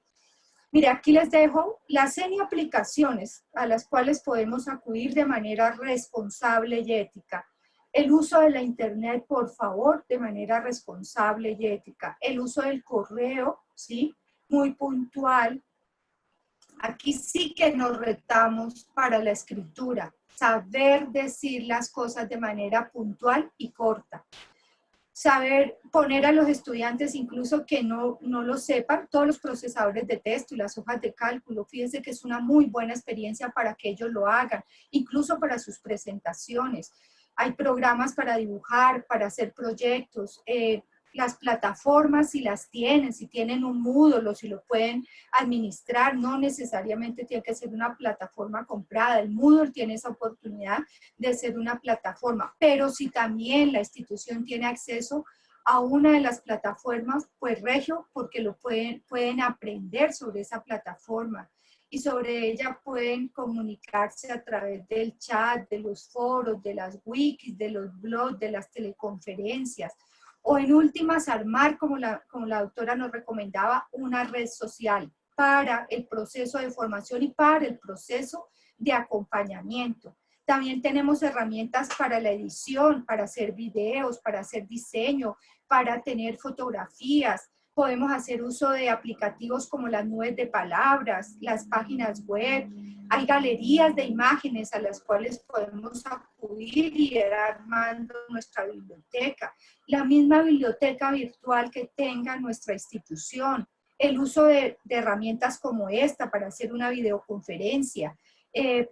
Mire, aquí les dejo las 100 aplicaciones a las cuales podemos acudir de manera responsable y ética. El uso de la internet, por favor, de manera responsable y ética. El uso del correo, ¿sí? Muy puntual. Aquí sí que nos retamos para la escritura, saber decir las cosas de manera puntual y corta. Saber poner a los estudiantes, incluso que no lo sepan, todos los procesadores de texto y las hojas de cálculo. Fíjense que es una muy buena experiencia para que ellos lo hagan, incluso para sus presentaciones. Hay programas para dibujar, para hacer proyectos, las plataformas si las tienen, si tienen un Moodle o si lo pueden administrar, no necesariamente tiene que ser una plataforma comprada. El Moodle tiene esa oportunidad de ser una plataforma, pero si también la institución tiene acceso a una de las plataformas, pues regio, porque lo pueden aprender sobre esa plataforma y sobre ella pueden comunicarse a través del chat, de los foros, de las wikis, de los blogs, de las teleconferencias. O en últimas, armar, como la doctora nos recomendaba, una red social para el proceso de formación y para el proceso de acompañamiento. También tenemos herramientas para la edición, para hacer videos, para hacer diseño, para tener fotografías. Podemos hacer uso de aplicativos como las nubes de palabras, las páginas web. Hay galerías de imágenes a las cuales podemos acudir y ir armando nuestra biblioteca. La misma biblioteca virtual que tenga nuestra institución. El uso de herramientas como esta para hacer una videoconferencia.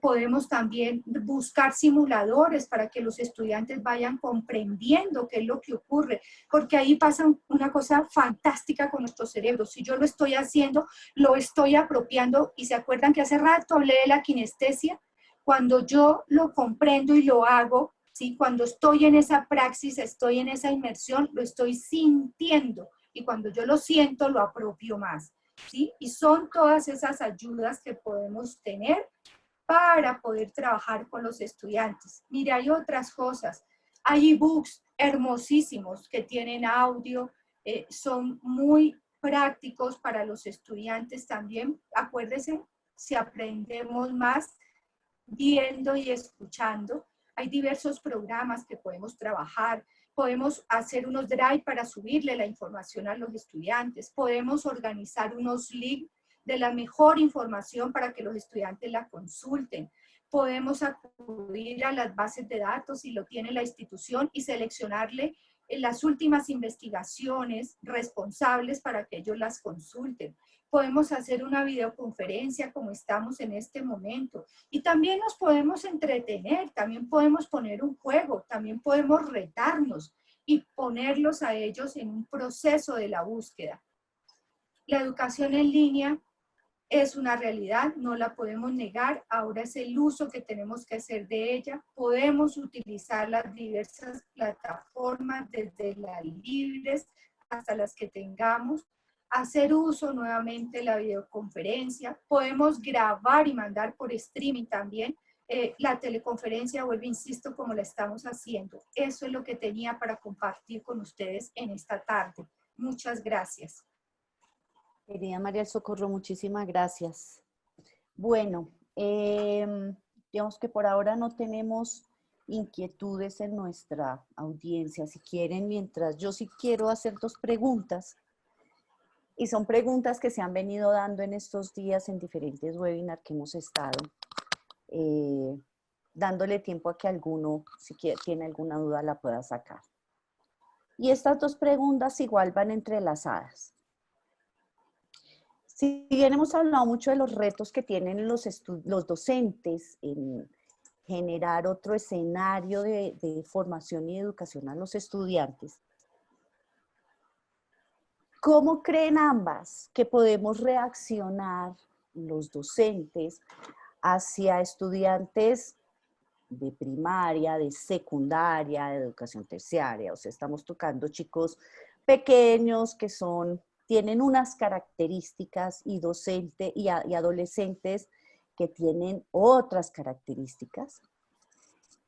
Podemos también buscar simuladores para que los estudiantes vayan comprendiendo qué es lo que ocurre, porque ahí pasa una cosa fantástica con nuestro cerebro. Si yo lo estoy haciendo, lo estoy apropiando, y se acuerdan que hace rato hablé de la kinestesia. Cuando yo lo comprendo y lo hago, ¿sí? Cuando estoy en esa praxis, estoy en esa inmersión, lo estoy sintiendo, y cuando yo lo siento, lo apropio más, ¿sí? Y son todas esas ayudas que podemos tener para poder trabajar con los estudiantes. Mire, hay otras cosas. Hay ebooks hermosísimos que tienen audio, son muy prácticos para los estudiantes también. Acuérdense, si aprendemos más viendo y escuchando, hay diversos programas que podemos trabajar. Podemos hacer unos drive para subirle la información a los estudiantes. Podemos organizar unos links de la mejor información para que los estudiantes la consulten. Podemos acudir a las bases de datos si lo tiene la institución y seleccionarle las últimas investigaciones responsables para que ellos las consulten. Podemos hacer una videoconferencia como estamos en este momento. Y también nos podemos entretener, también podemos poner un juego, también podemos retarnos y ponerlos a ellos en un proceso de la búsqueda. La educación en línea es una realidad, no la podemos negar, ahora es el uso que tenemos que hacer de ella. Podemos utilizar las diversas plataformas, desde las libres hasta las que tengamos, hacer uso nuevamente de la videoconferencia, podemos grabar y mandar por streaming también, la teleconferencia, vuelvo, insisto, como la estamos haciendo. Eso es lo que tenía para compartir con ustedes en esta tarde. Muchas gracias. Querida María del Socorro, muchísimas gracias. Bueno, digamos que por ahora no tenemos inquietudes en nuestra audiencia. Si quieren, mientras yo sí quiero hacer 2 preguntas, y son preguntas que se han venido dando en estos días en diferentes webinars que hemos estado, dándole tiempo a que alguno, si tiene alguna duda, la pueda sacar. Y estas 2 preguntas igual van entrelazadas. Si bien hemos hablado mucho de los retos que tienen los docentes en generar otro escenario de formación y educación a los estudiantes, ¿cómo creen ambas que podemos reaccionar los docentes hacia estudiantes de primaria, de secundaria, de educación terciaria? O sea, estamos tocando chicos pequeños que tienen unas características, y docentes y adolescentes que tienen otras características.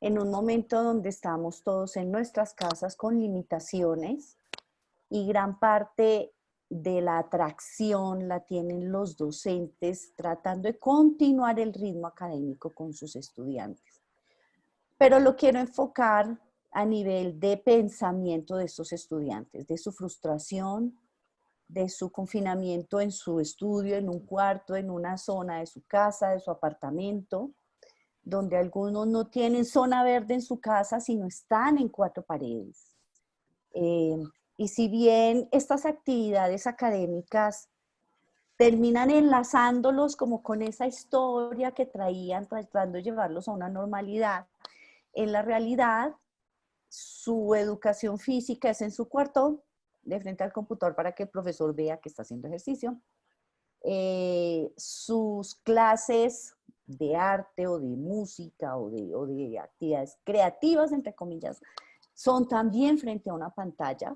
En un momento donde estamos todos en nuestras casas con limitaciones, y gran parte de la atracción la tienen los docentes tratando de continuar el ritmo académico con sus estudiantes. Pero lo quiero enfocar a nivel de pensamiento de estos estudiantes, de su frustración, de su confinamiento en su estudio, en un cuarto, en una zona de su casa, de su apartamento, donde algunos no tienen zona verde en su casa, sino están en 4 paredes. Y si bien estas actividades académicas terminan enlazándolos como con esa historia que traían, tratando de llevarlos a una normalidad, en la realidad su educación física es en su cuarto, de frente al computador para que el profesor vea que está haciendo ejercicio. Sus clases de arte o de música o de actividades creativas, entre comillas, son también frente a una pantalla.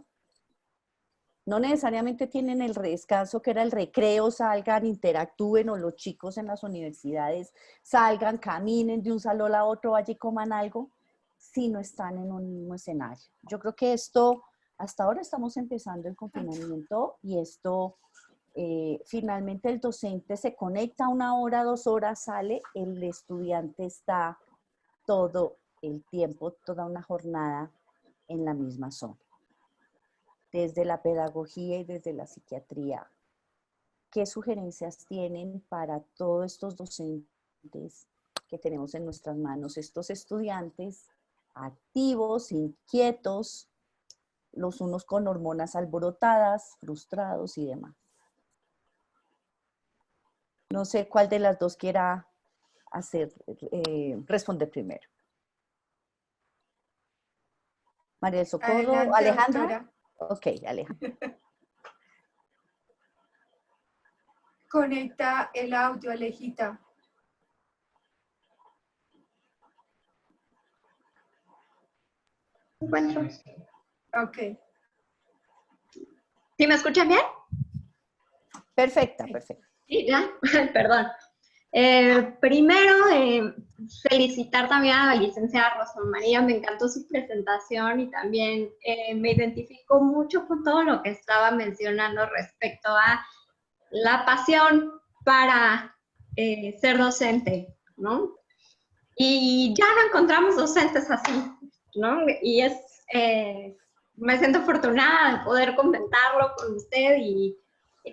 No necesariamente tienen el descanso que era el recreo, salgan, interactúen, o los chicos en las universidades salgan, caminen de un salón a otro, vayan y coman algo, si no están en un mismo escenario. Yo creo que esto, hasta ahora estamos empezando el confinamiento, y esto finalmente el docente se conecta 1 hora, 2 horas, sale, el estudiante está todo el tiempo, toda una jornada en la misma zona. Desde la pedagogía y desde la psiquiatría, ¿qué sugerencias tienen para todos estos docentes que tenemos en nuestras manos? Estos estudiantes activos, inquietos, los unos con hormonas alborotadas, frustrados y demás. No sé cuál de las 2 quiera responder primero. María del Socorro, Adelante, Alejandra. doctora. Ok, Alejandra. Conecta el audio, Alejita. Encuentro. Ok. ¿Sí me escuchan bien? Perfecta, perfecta. Sí, ya, perdón. Primero, felicitar también a la licenciada Rosa María, me encantó su presentación, y también me identifico mucho con todo lo que estaba mencionando respecto a la pasión para ser docente, ¿no? Y ya no encontramos docentes así, ¿no? Y me siento afortunada de poder comentarlo con usted, y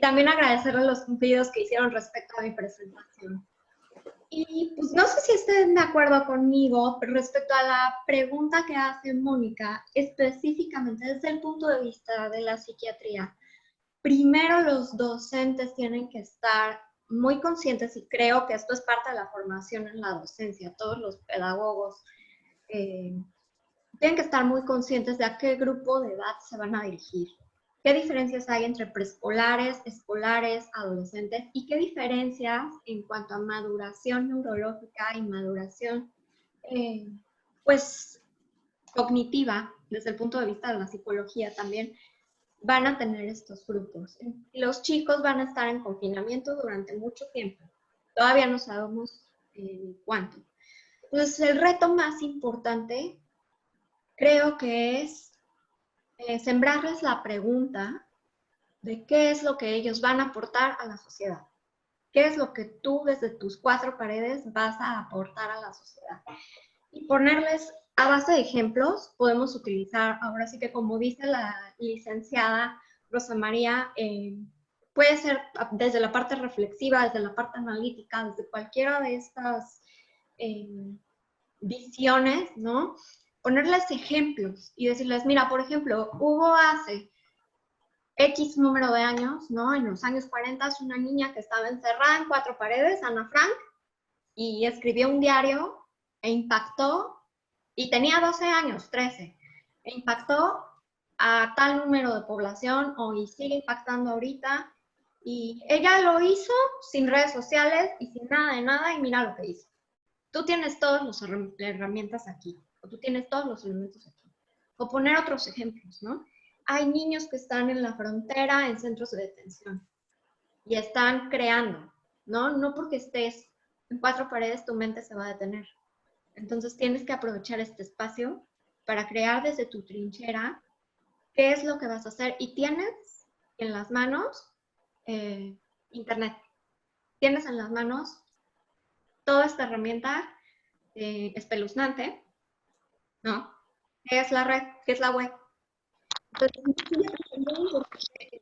también agradecerle los cumplidos que hicieron respecto a mi presentación. Y pues no sé si estén de acuerdo conmigo, pero respecto a la pregunta que hace Mónica, específicamente desde el punto de vista de la psiquiatría, primero los docentes tienen que estar muy conscientes, y creo que esto es parte de la formación en la docencia, todos los pedagogos tienen que estar muy conscientes de a qué grupo de edad se van a dirigir. ¿Qué diferencias hay entre preescolares, escolares, adolescentes? ¿Y qué diferencias en cuanto a maduración neurológica y maduración, pues, cognitiva, desde el punto de vista de la psicología también, van a tener estos grupos? Los chicos van a estar en confinamiento durante mucho tiempo. Todavía no sabemos cuánto. Entonces, el reto más importante creo que es sembrarles la pregunta de qué es lo que ellos van a aportar a la sociedad. ¿Qué es lo que tú desde tus 4 paredes vas a aportar a la sociedad? Y ponerles a base de ejemplos, podemos utilizar, ahora sí que como dice la licenciada Rosa María, puede ser desde la parte reflexiva, desde la parte analítica, desde cualquiera de estas visiones, ¿no? Ponerles ejemplos y decirles, mira, por ejemplo, hubo hace X número de años, ¿no? En los años 40, una niña que estaba encerrada en 4 paredes, Ana Frank, y escribió un diario e impactó, y tenía 12 años, 13, e impactó a tal número de población, y sigue impactando ahorita, y ella lo hizo sin redes sociales y sin nada de nada, y mira lo que hizo. Tú tienes todas las herramientas aquí, o tú tienes todos los elementos aquí. O poner otros ejemplos, ¿no? Hay niños que están en la frontera en centros de detención y están creando, ¿no? No porque estés en 4 paredes tu mente se va a detener. Entonces tienes que aprovechar este espacio para crear desde tu trinchera qué es lo que vas a hacer. Y tienes en las manos Internet. Tienes en las manos toda esta herramienta espeluznante, ¿no? ¿Qué es la red? ¿Qué es la web? Entonces,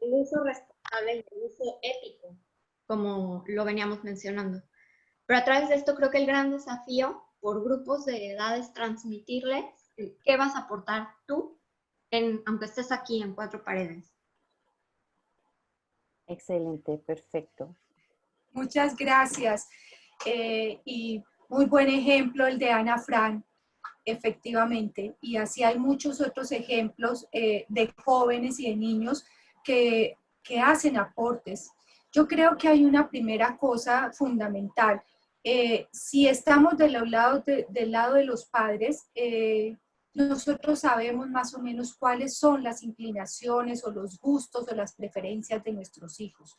el uso responsable y el uso ético, como lo veníamos mencionando. Pero a través de esto creo que el gran desafío por grupos de edades transmitirles qué vas a aportar tú, aunque estés aquí en 4 paredes. Excelente, perfecto. Muchas gracias. Y muy buen ejemplo el de Ana Frank, efectivamente. Y así hay muchos otros ejemplos de jóvenes y de niños que hacen aportes. Yo creo que hay una primera cosa fundamental. Si estamos del lado de los padres, nosotros sabemos más o menos cuáles son las inclinaciones o los gustos o las preferencias de nuestros hijos.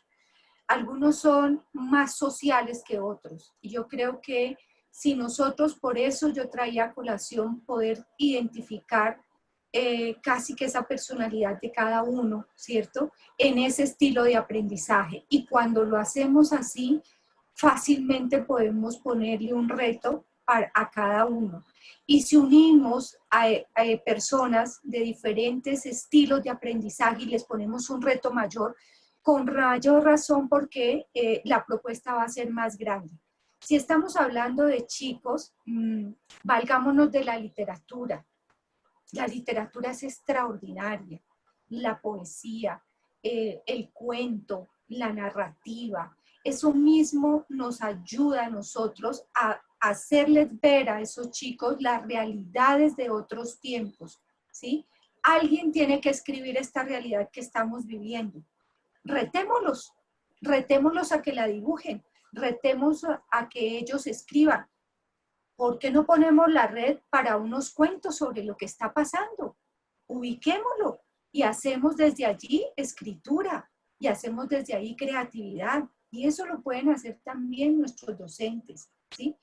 Algunos son más sociales que otros. Y yo creo que si nosotros, por eso yo traía a colación poder identificar casi que esa personalidad de cada uno, ¿cierto? En ese estilo de aprendizaje. Y cuando lo hacemos así, fácilmente podemos ponerle un reto a cada uno. Y si unimos a personas de diferentes estilos de aprendizaje y les ponemos un reto mayor, con mayor razón porque la propuesta va a ser más grande. Si estamos hablando de chicos, valgámonos de la literatura. La literatura es extraordinaria. La poesía, el cuento, la narrativa. Eso mismo nos ayuda a nosotros a hacerles ver a esos chicos las realidades de otros tiempos, ¿sí? Alguien tiene que escribir esta realidad que estamos viviendo. Retémoslos a que la dibujen, retemos a que ellos escriban. ¿Por qué no ponemos la red para unos cuentos sobre lo que está pasando? Ubiquémoslo y hacemos desde allí escritura y hacemos desde ahí creatividad. Y eso lo pueden hacer también nuestros docentes, ¿sí?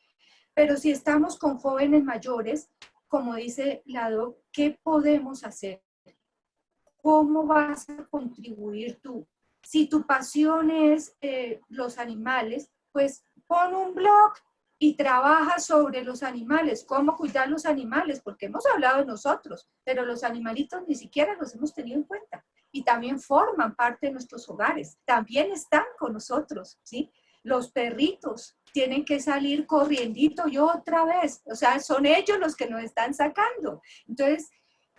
Pero si estamos con jóvenes mayores, como dice la doc, ¿qué podemos hacer? ¿Cómo vas a contribuir tú? Si tu pasión es los animales, pues pon un blog y trabaja sobre los animales, cómo cuidar los animales, porque hemos hablado de nosotros, pero los animalitos ni siquiera los hemos tenido en cuenta y también forman parte de nuestros hogares, también están con nosotros, ¿sí? Los perritos tienen que salir corriendito y otra vez, o sea, son ellos los que nos están sacando. Entonces,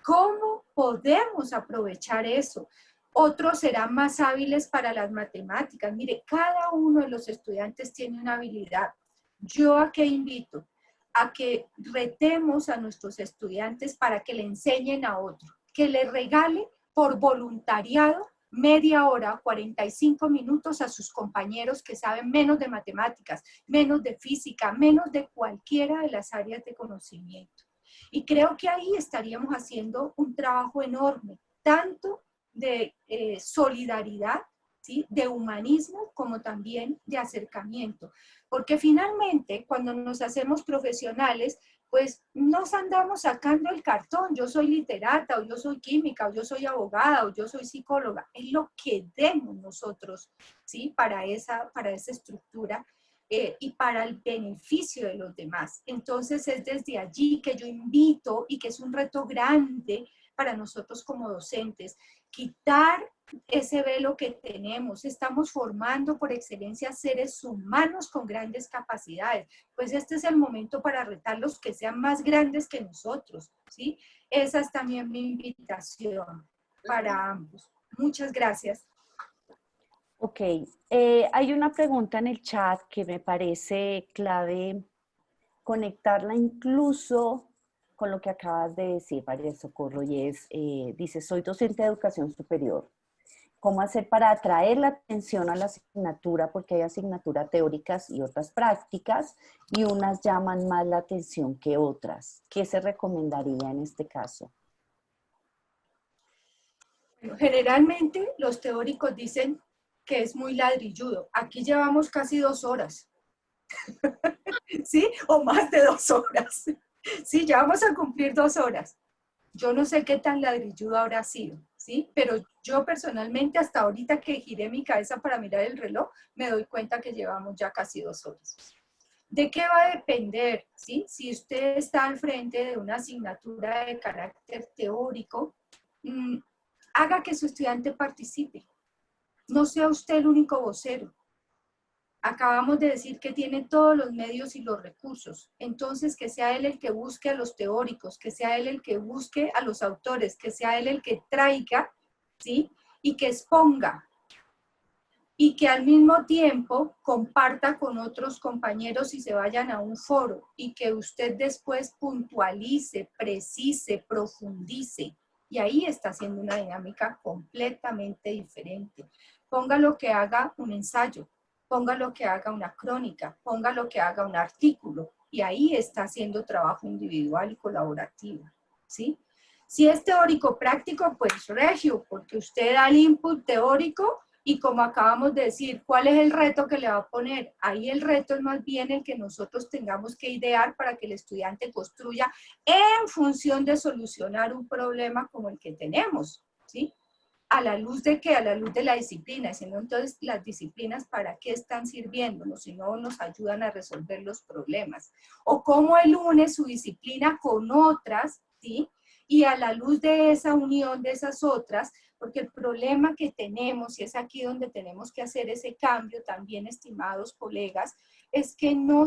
¿cómo podemos aprovechar eso? Otros serán más hábiles para las matemáticas. Mire, cada uno de los estudiantes tiene una habilidad. ¿Yo a qué invito? A que retemos a nuestros estudiantes para que le enseñen a otro, que le regale por voluntariado media hora, 45 minutos a sus compañeros que saben menos de matemáticas, menos de física, menos de cualquiera de las áreas de conocimiento. Y creo que ahí estaríamos haciendo un trabajo enorme, tanto de solidaridad, ¿sí?, de humanismo, como también de acercamiento. Porque finalmente, cuando nos hacemos profesionales, pues nos andamos sacando el cartón, yo soy literata, o yo soy química, o yo soy abogada, o yo soy psicóloga. Es lo que demos nosotros, ¿sí?, para esa estructura y para el beneficio de los demás. Entonces es desde allí que yo invito, y que es un reto grande para nosotros como docentes, quitar ese velo que tenemos. Estamos formando por excelencia seres humanos con grandes capacidades. Pues este es el momento para retarlos que sean más grandes que nosotros, ¿sí? Esa es también mi invitación para ambos. Muchas gracias. Ok, hay una pregunta en el chat que me parece clave conectarla incluso con lo que acabas de decir, María Socorro, y es, dice, soy docente de educación superior. ¿Cómo hacer para atraer la atención a la asignatura? Porque hay asignaturas teóricas y otras prácticas, y unas llaman más la atención que otras. ¿Qué se recomendaría en este caso? Bueno, generalmente los teóricos dicen que es muy ladrilludo. Aquí llevamos casi 2 horas, ¿sí? O más de 2 horas. Sí, ya vamos a cumplir 2 horas. Yo no sé qué tan ladrilludo habrá sido, ¿sí? Pero yo personalmente, hasta ahorita que giré mi cabeza para mirar el reloj, me doy cuenta que llevamos ya casi 2 horas. ¿De qué va a depender, sí? Si usted está al frente de una asignatura de carácter teórico, haga que su estudiante participe. No sea usted el único vocero. Acabamos de decir que tiene todos los medios y los recursos. Entonces, que sea él el que busque a los teóricos, que sea él el que busque a los autores, que sea él el que traiga, ¿sí? Y que exponga. Y que al mismo tiempo comparta con otros compañeros y se vayan a un foro. Y que usted después puntualice, precise, profundice. Y ahí está haciendo una dinámica completamente diferente. Póngalo que haga un ensayo, póngalo que haga una crónica, póngalo que haga un artículo, y ahí está haciendo trabajo individual y colaborativo, ¿sí? Si es teórico práctico, pues regio, porque usted da el input teórico, y como acabamos de decir, ¿cuál es el reto que le va a poner? Ahí el reto es más bien el que nosotros tengamos que idear para que el estudiante construya en función de solucionar un problema como el que tenemos, ¿sí? ¿A la luz de qué? A la luz de la disciplina. Sino entonces, las disciplinas, ¿para qué están sirviéndonos? Si no nos ayudan a resolver los problemas. O cómo él une su disciplina con otras, ¿sí? Y a la luz de esa unión de esas otras, porque el problema que tenemos, y es aquí donde tenemos que hacer ese cambio también, estimados colegas, es que no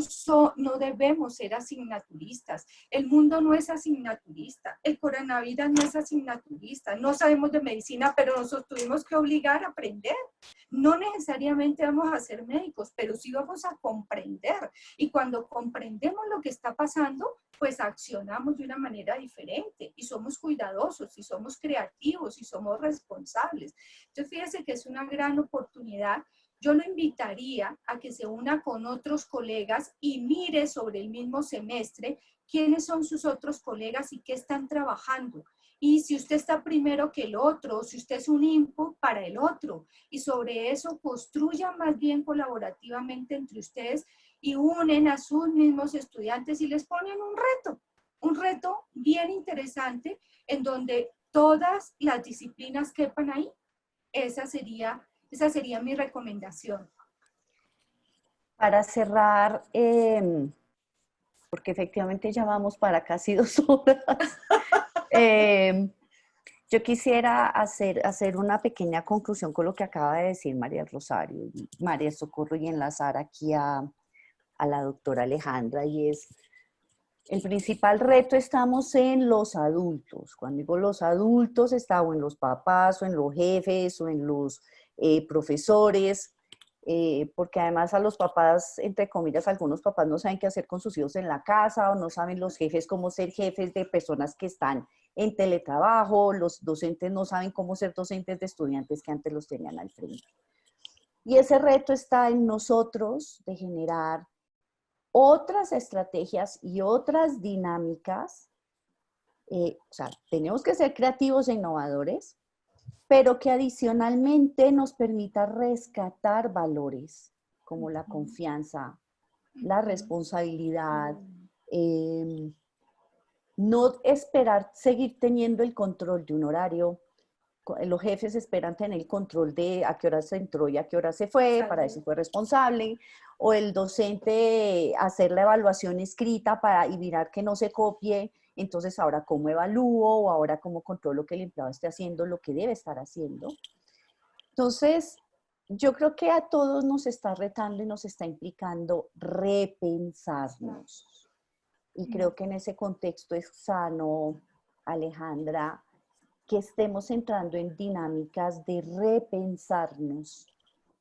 debemos ser asignaturistas. El mundo no es asignaturista, el coronavirus no es asignaturista, no sabemos de medicina, pero nos tuvimos que obligar a aprender. No necesariamente vamos a ser médicos, pero sí vamos a comprender. Y cuando comprendemos lo que está pasando, pues accionamos de una manera diferente y somos cuidadosos y somos creativos y somos responsables. Entonces, fíjese que es una gran oportunidad. Yo lo invitaría a que se una con otros colegas y mire sobre el mismo semestre quiénes son sus otros colegas y qué están trabajando. Y si usted está primero que el otro, si usted es un input para el otro. Y sobre eso construyan más bien colaborativamente entre ustedes y unen a sus mismos estudiantes y les ponen un reto bien interesante en donde todas las disciplinas quepan ahí. Esa sería mi recomendación. Para cerrar, porque efectivamente ya vamos para casi 2 horas, yo quisiera hacer una pequeña conclusión con lo que acaba de decir María Rosario, María Socorro, y enlazar aquí a la doctora Alejandra, y es, el principal reto estamos en los adultos. Cuando digo los adultos, está o en los papás, o en los jefes, o en los profesores, porque además a los papás, entre comillas, algunos papás no saben qué hacer con sus hijos en la casa, o no saben los jefes cómo ser jefes de personas que están en teletrabajo, los docentes no saben cómo ser docentes de estudiantes que antes los tenían al frente. Y ese reto está en nosotros de generar otras estrategias y otras dinámicas. O sea, tenemos que ser creativos e innovadores, pero que adicionalmente nos permita rescatar valores como la confianza, la responsabilidad, no esperar seguir teniendo el control de un horario. Los jefes esperan tener el control de a qué hora se entró y a qué hora se fue, para eso fue responsable, o el docente hacer la evaluación escrita y mirar que no se copie, entonces ahora cómo evalúo, o ahora cómo controlo que el empleado esté haciendo lo que debe estar haciendo. Entonces, yo creo que a todos nos está retando y nos está implicando repensarnos. Y creo que en ese contexto es sano, Alejandra, que estemos entrando en dinámicas de repensarnos.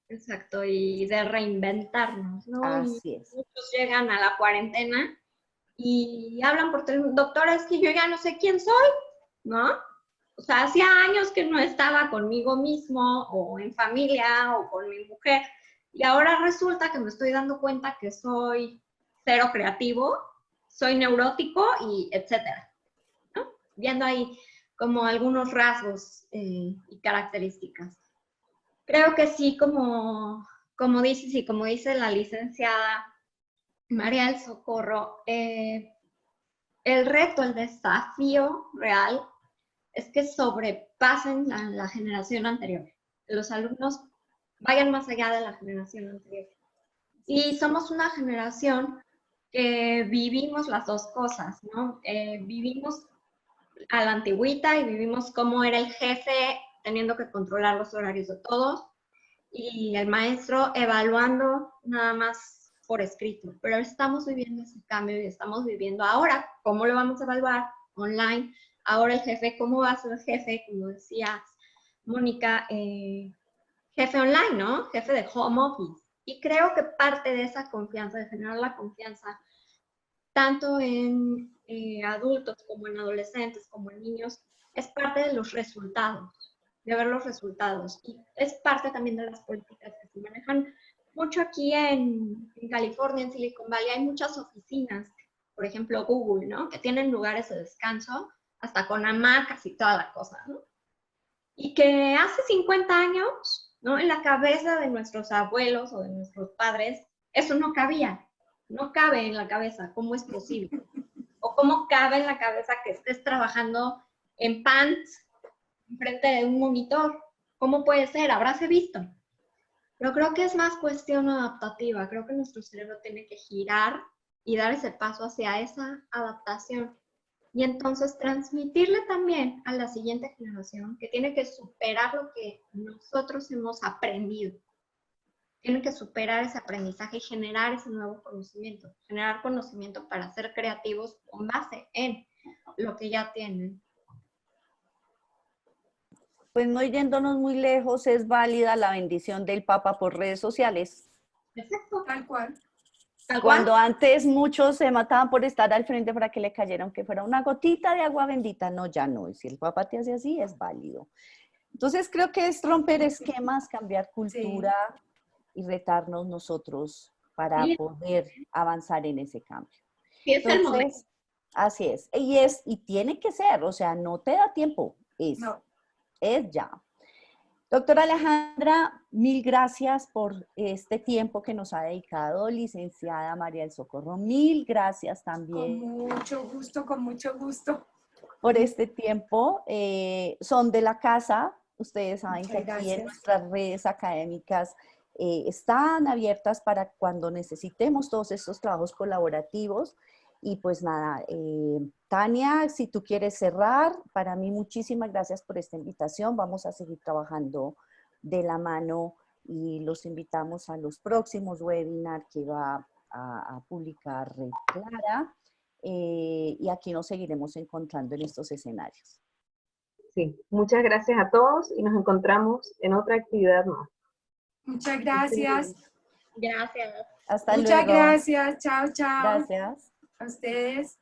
Exacto, y de reinventarnos, ¿no? Así es. Muchos llegan a la cuarentena y hablan por teléfono, doctora, es que yo ya no sé quién soy, ¿no? O sea, hacía años que no estaba conmigo mismo, o en familia, o con mi mujer, y ahora resulta que me estoy dando cuenta que soy cero creativo, soy neurótico, y etcétera, ¿no? Viendo ahí como algunos rasgos y características. Creo que sí, como dice la licenciada María del Socorro, el reto, el desafío real es que sobrepasen la generación anterior. Los alumnos vayan más allá de la generación anterior. Y somos una generación que vivimos las dos cosas, ¿no? Vivimos a la antigüita y vivimos cómo era el jefe teniendo que controlar los horarios de todos y el maestro evaluando nada más por escrito. Pero estamos viviendo ese cambio y estamos viviendo ahora cómo lo vamos a evaluar online. Ahora el jefe, ¿cómo va a ser el jefe? Como decía Mónica, jefe online, ¿no? Jefe de home office. Y creo que parte de esa confianza, de generar la confianza, tanto en adultos como en adolescentes, como en niños, es parte de los resultados, de ver los resultados. Y es parte también de las políticas que se manejan mucho aquí en California, en Silicon Valley. Hay muchas oficinas, por ejemplo Google, ¿no? Que tienen lugares de descanso, hasta con hamacas y toda la cosa, ¿no? Y que hace 50 años, ¿no? En la cabeza de nuestros abuelos o de nuestros padres, eso no cabía. No cabe en la cabeza, ¿cómo es posible? O cómo cabe en la cabeza que estés trabajando en pants frente de un monitor. ¿Cómo puede ser? Habráse visto. Pero creo que es más cuestión adaptativa. Creo que nuestro cerebro tiene que girar y dar ese paso hacia esa adaptación. Y entonces transmitirle también a la siguiente generación que tiene que superar lo que nosotros hemos aprendido. Tienen que superar ese aprendizaje y generar ese nuevo conocimiento. Generar conocimiento para ser creativos con base en lo que ya tienen. Pues no yéndonos muy lejos, es válida la bendición del Papa por redes sociales. Exacto. Tal cual. Cuando antes muchos se mataban por estar al frente para que le cayera, aunque fuera una gotita de agua bendita, no, ya no. Y si el Papa te hace así, es válido. Entonces creo que es romper esquemas, cambiar cultura, sí, y retarnos nosotros para poder avanzar en ese cambio. Sí, es el momento. Así es. Y tiene que ser, o sea, no te da tiempo, es ya. Doctora Alejandra, mil gracias por este tiempo que nos ha dedicado. Licenciada María del Socorro, mil gracias también. Con mucho gusto. Por este tiempo. Son de la casa. Ustedes saben que aquí en nuestras redes académicas están abiertas para cuando necesitemos todos estos trabajos colaborativos. Y pues nada, Tania, si tú quieres cerrar, para mí muchísimas gracias por esta invitación. Vamos a seguir trabajando de la mano y los invitamos a los próximos webinars que va a publicar Red Clara. Y aquí nos seguiremos encontrando en estos escenarios. Sí, muchas gracias a todos y nos encontramos en otra actividad más. Muchas gracias. Gracias. Hasta luego. Muchas gracias. Chao, chao. Gracias. A ustedes.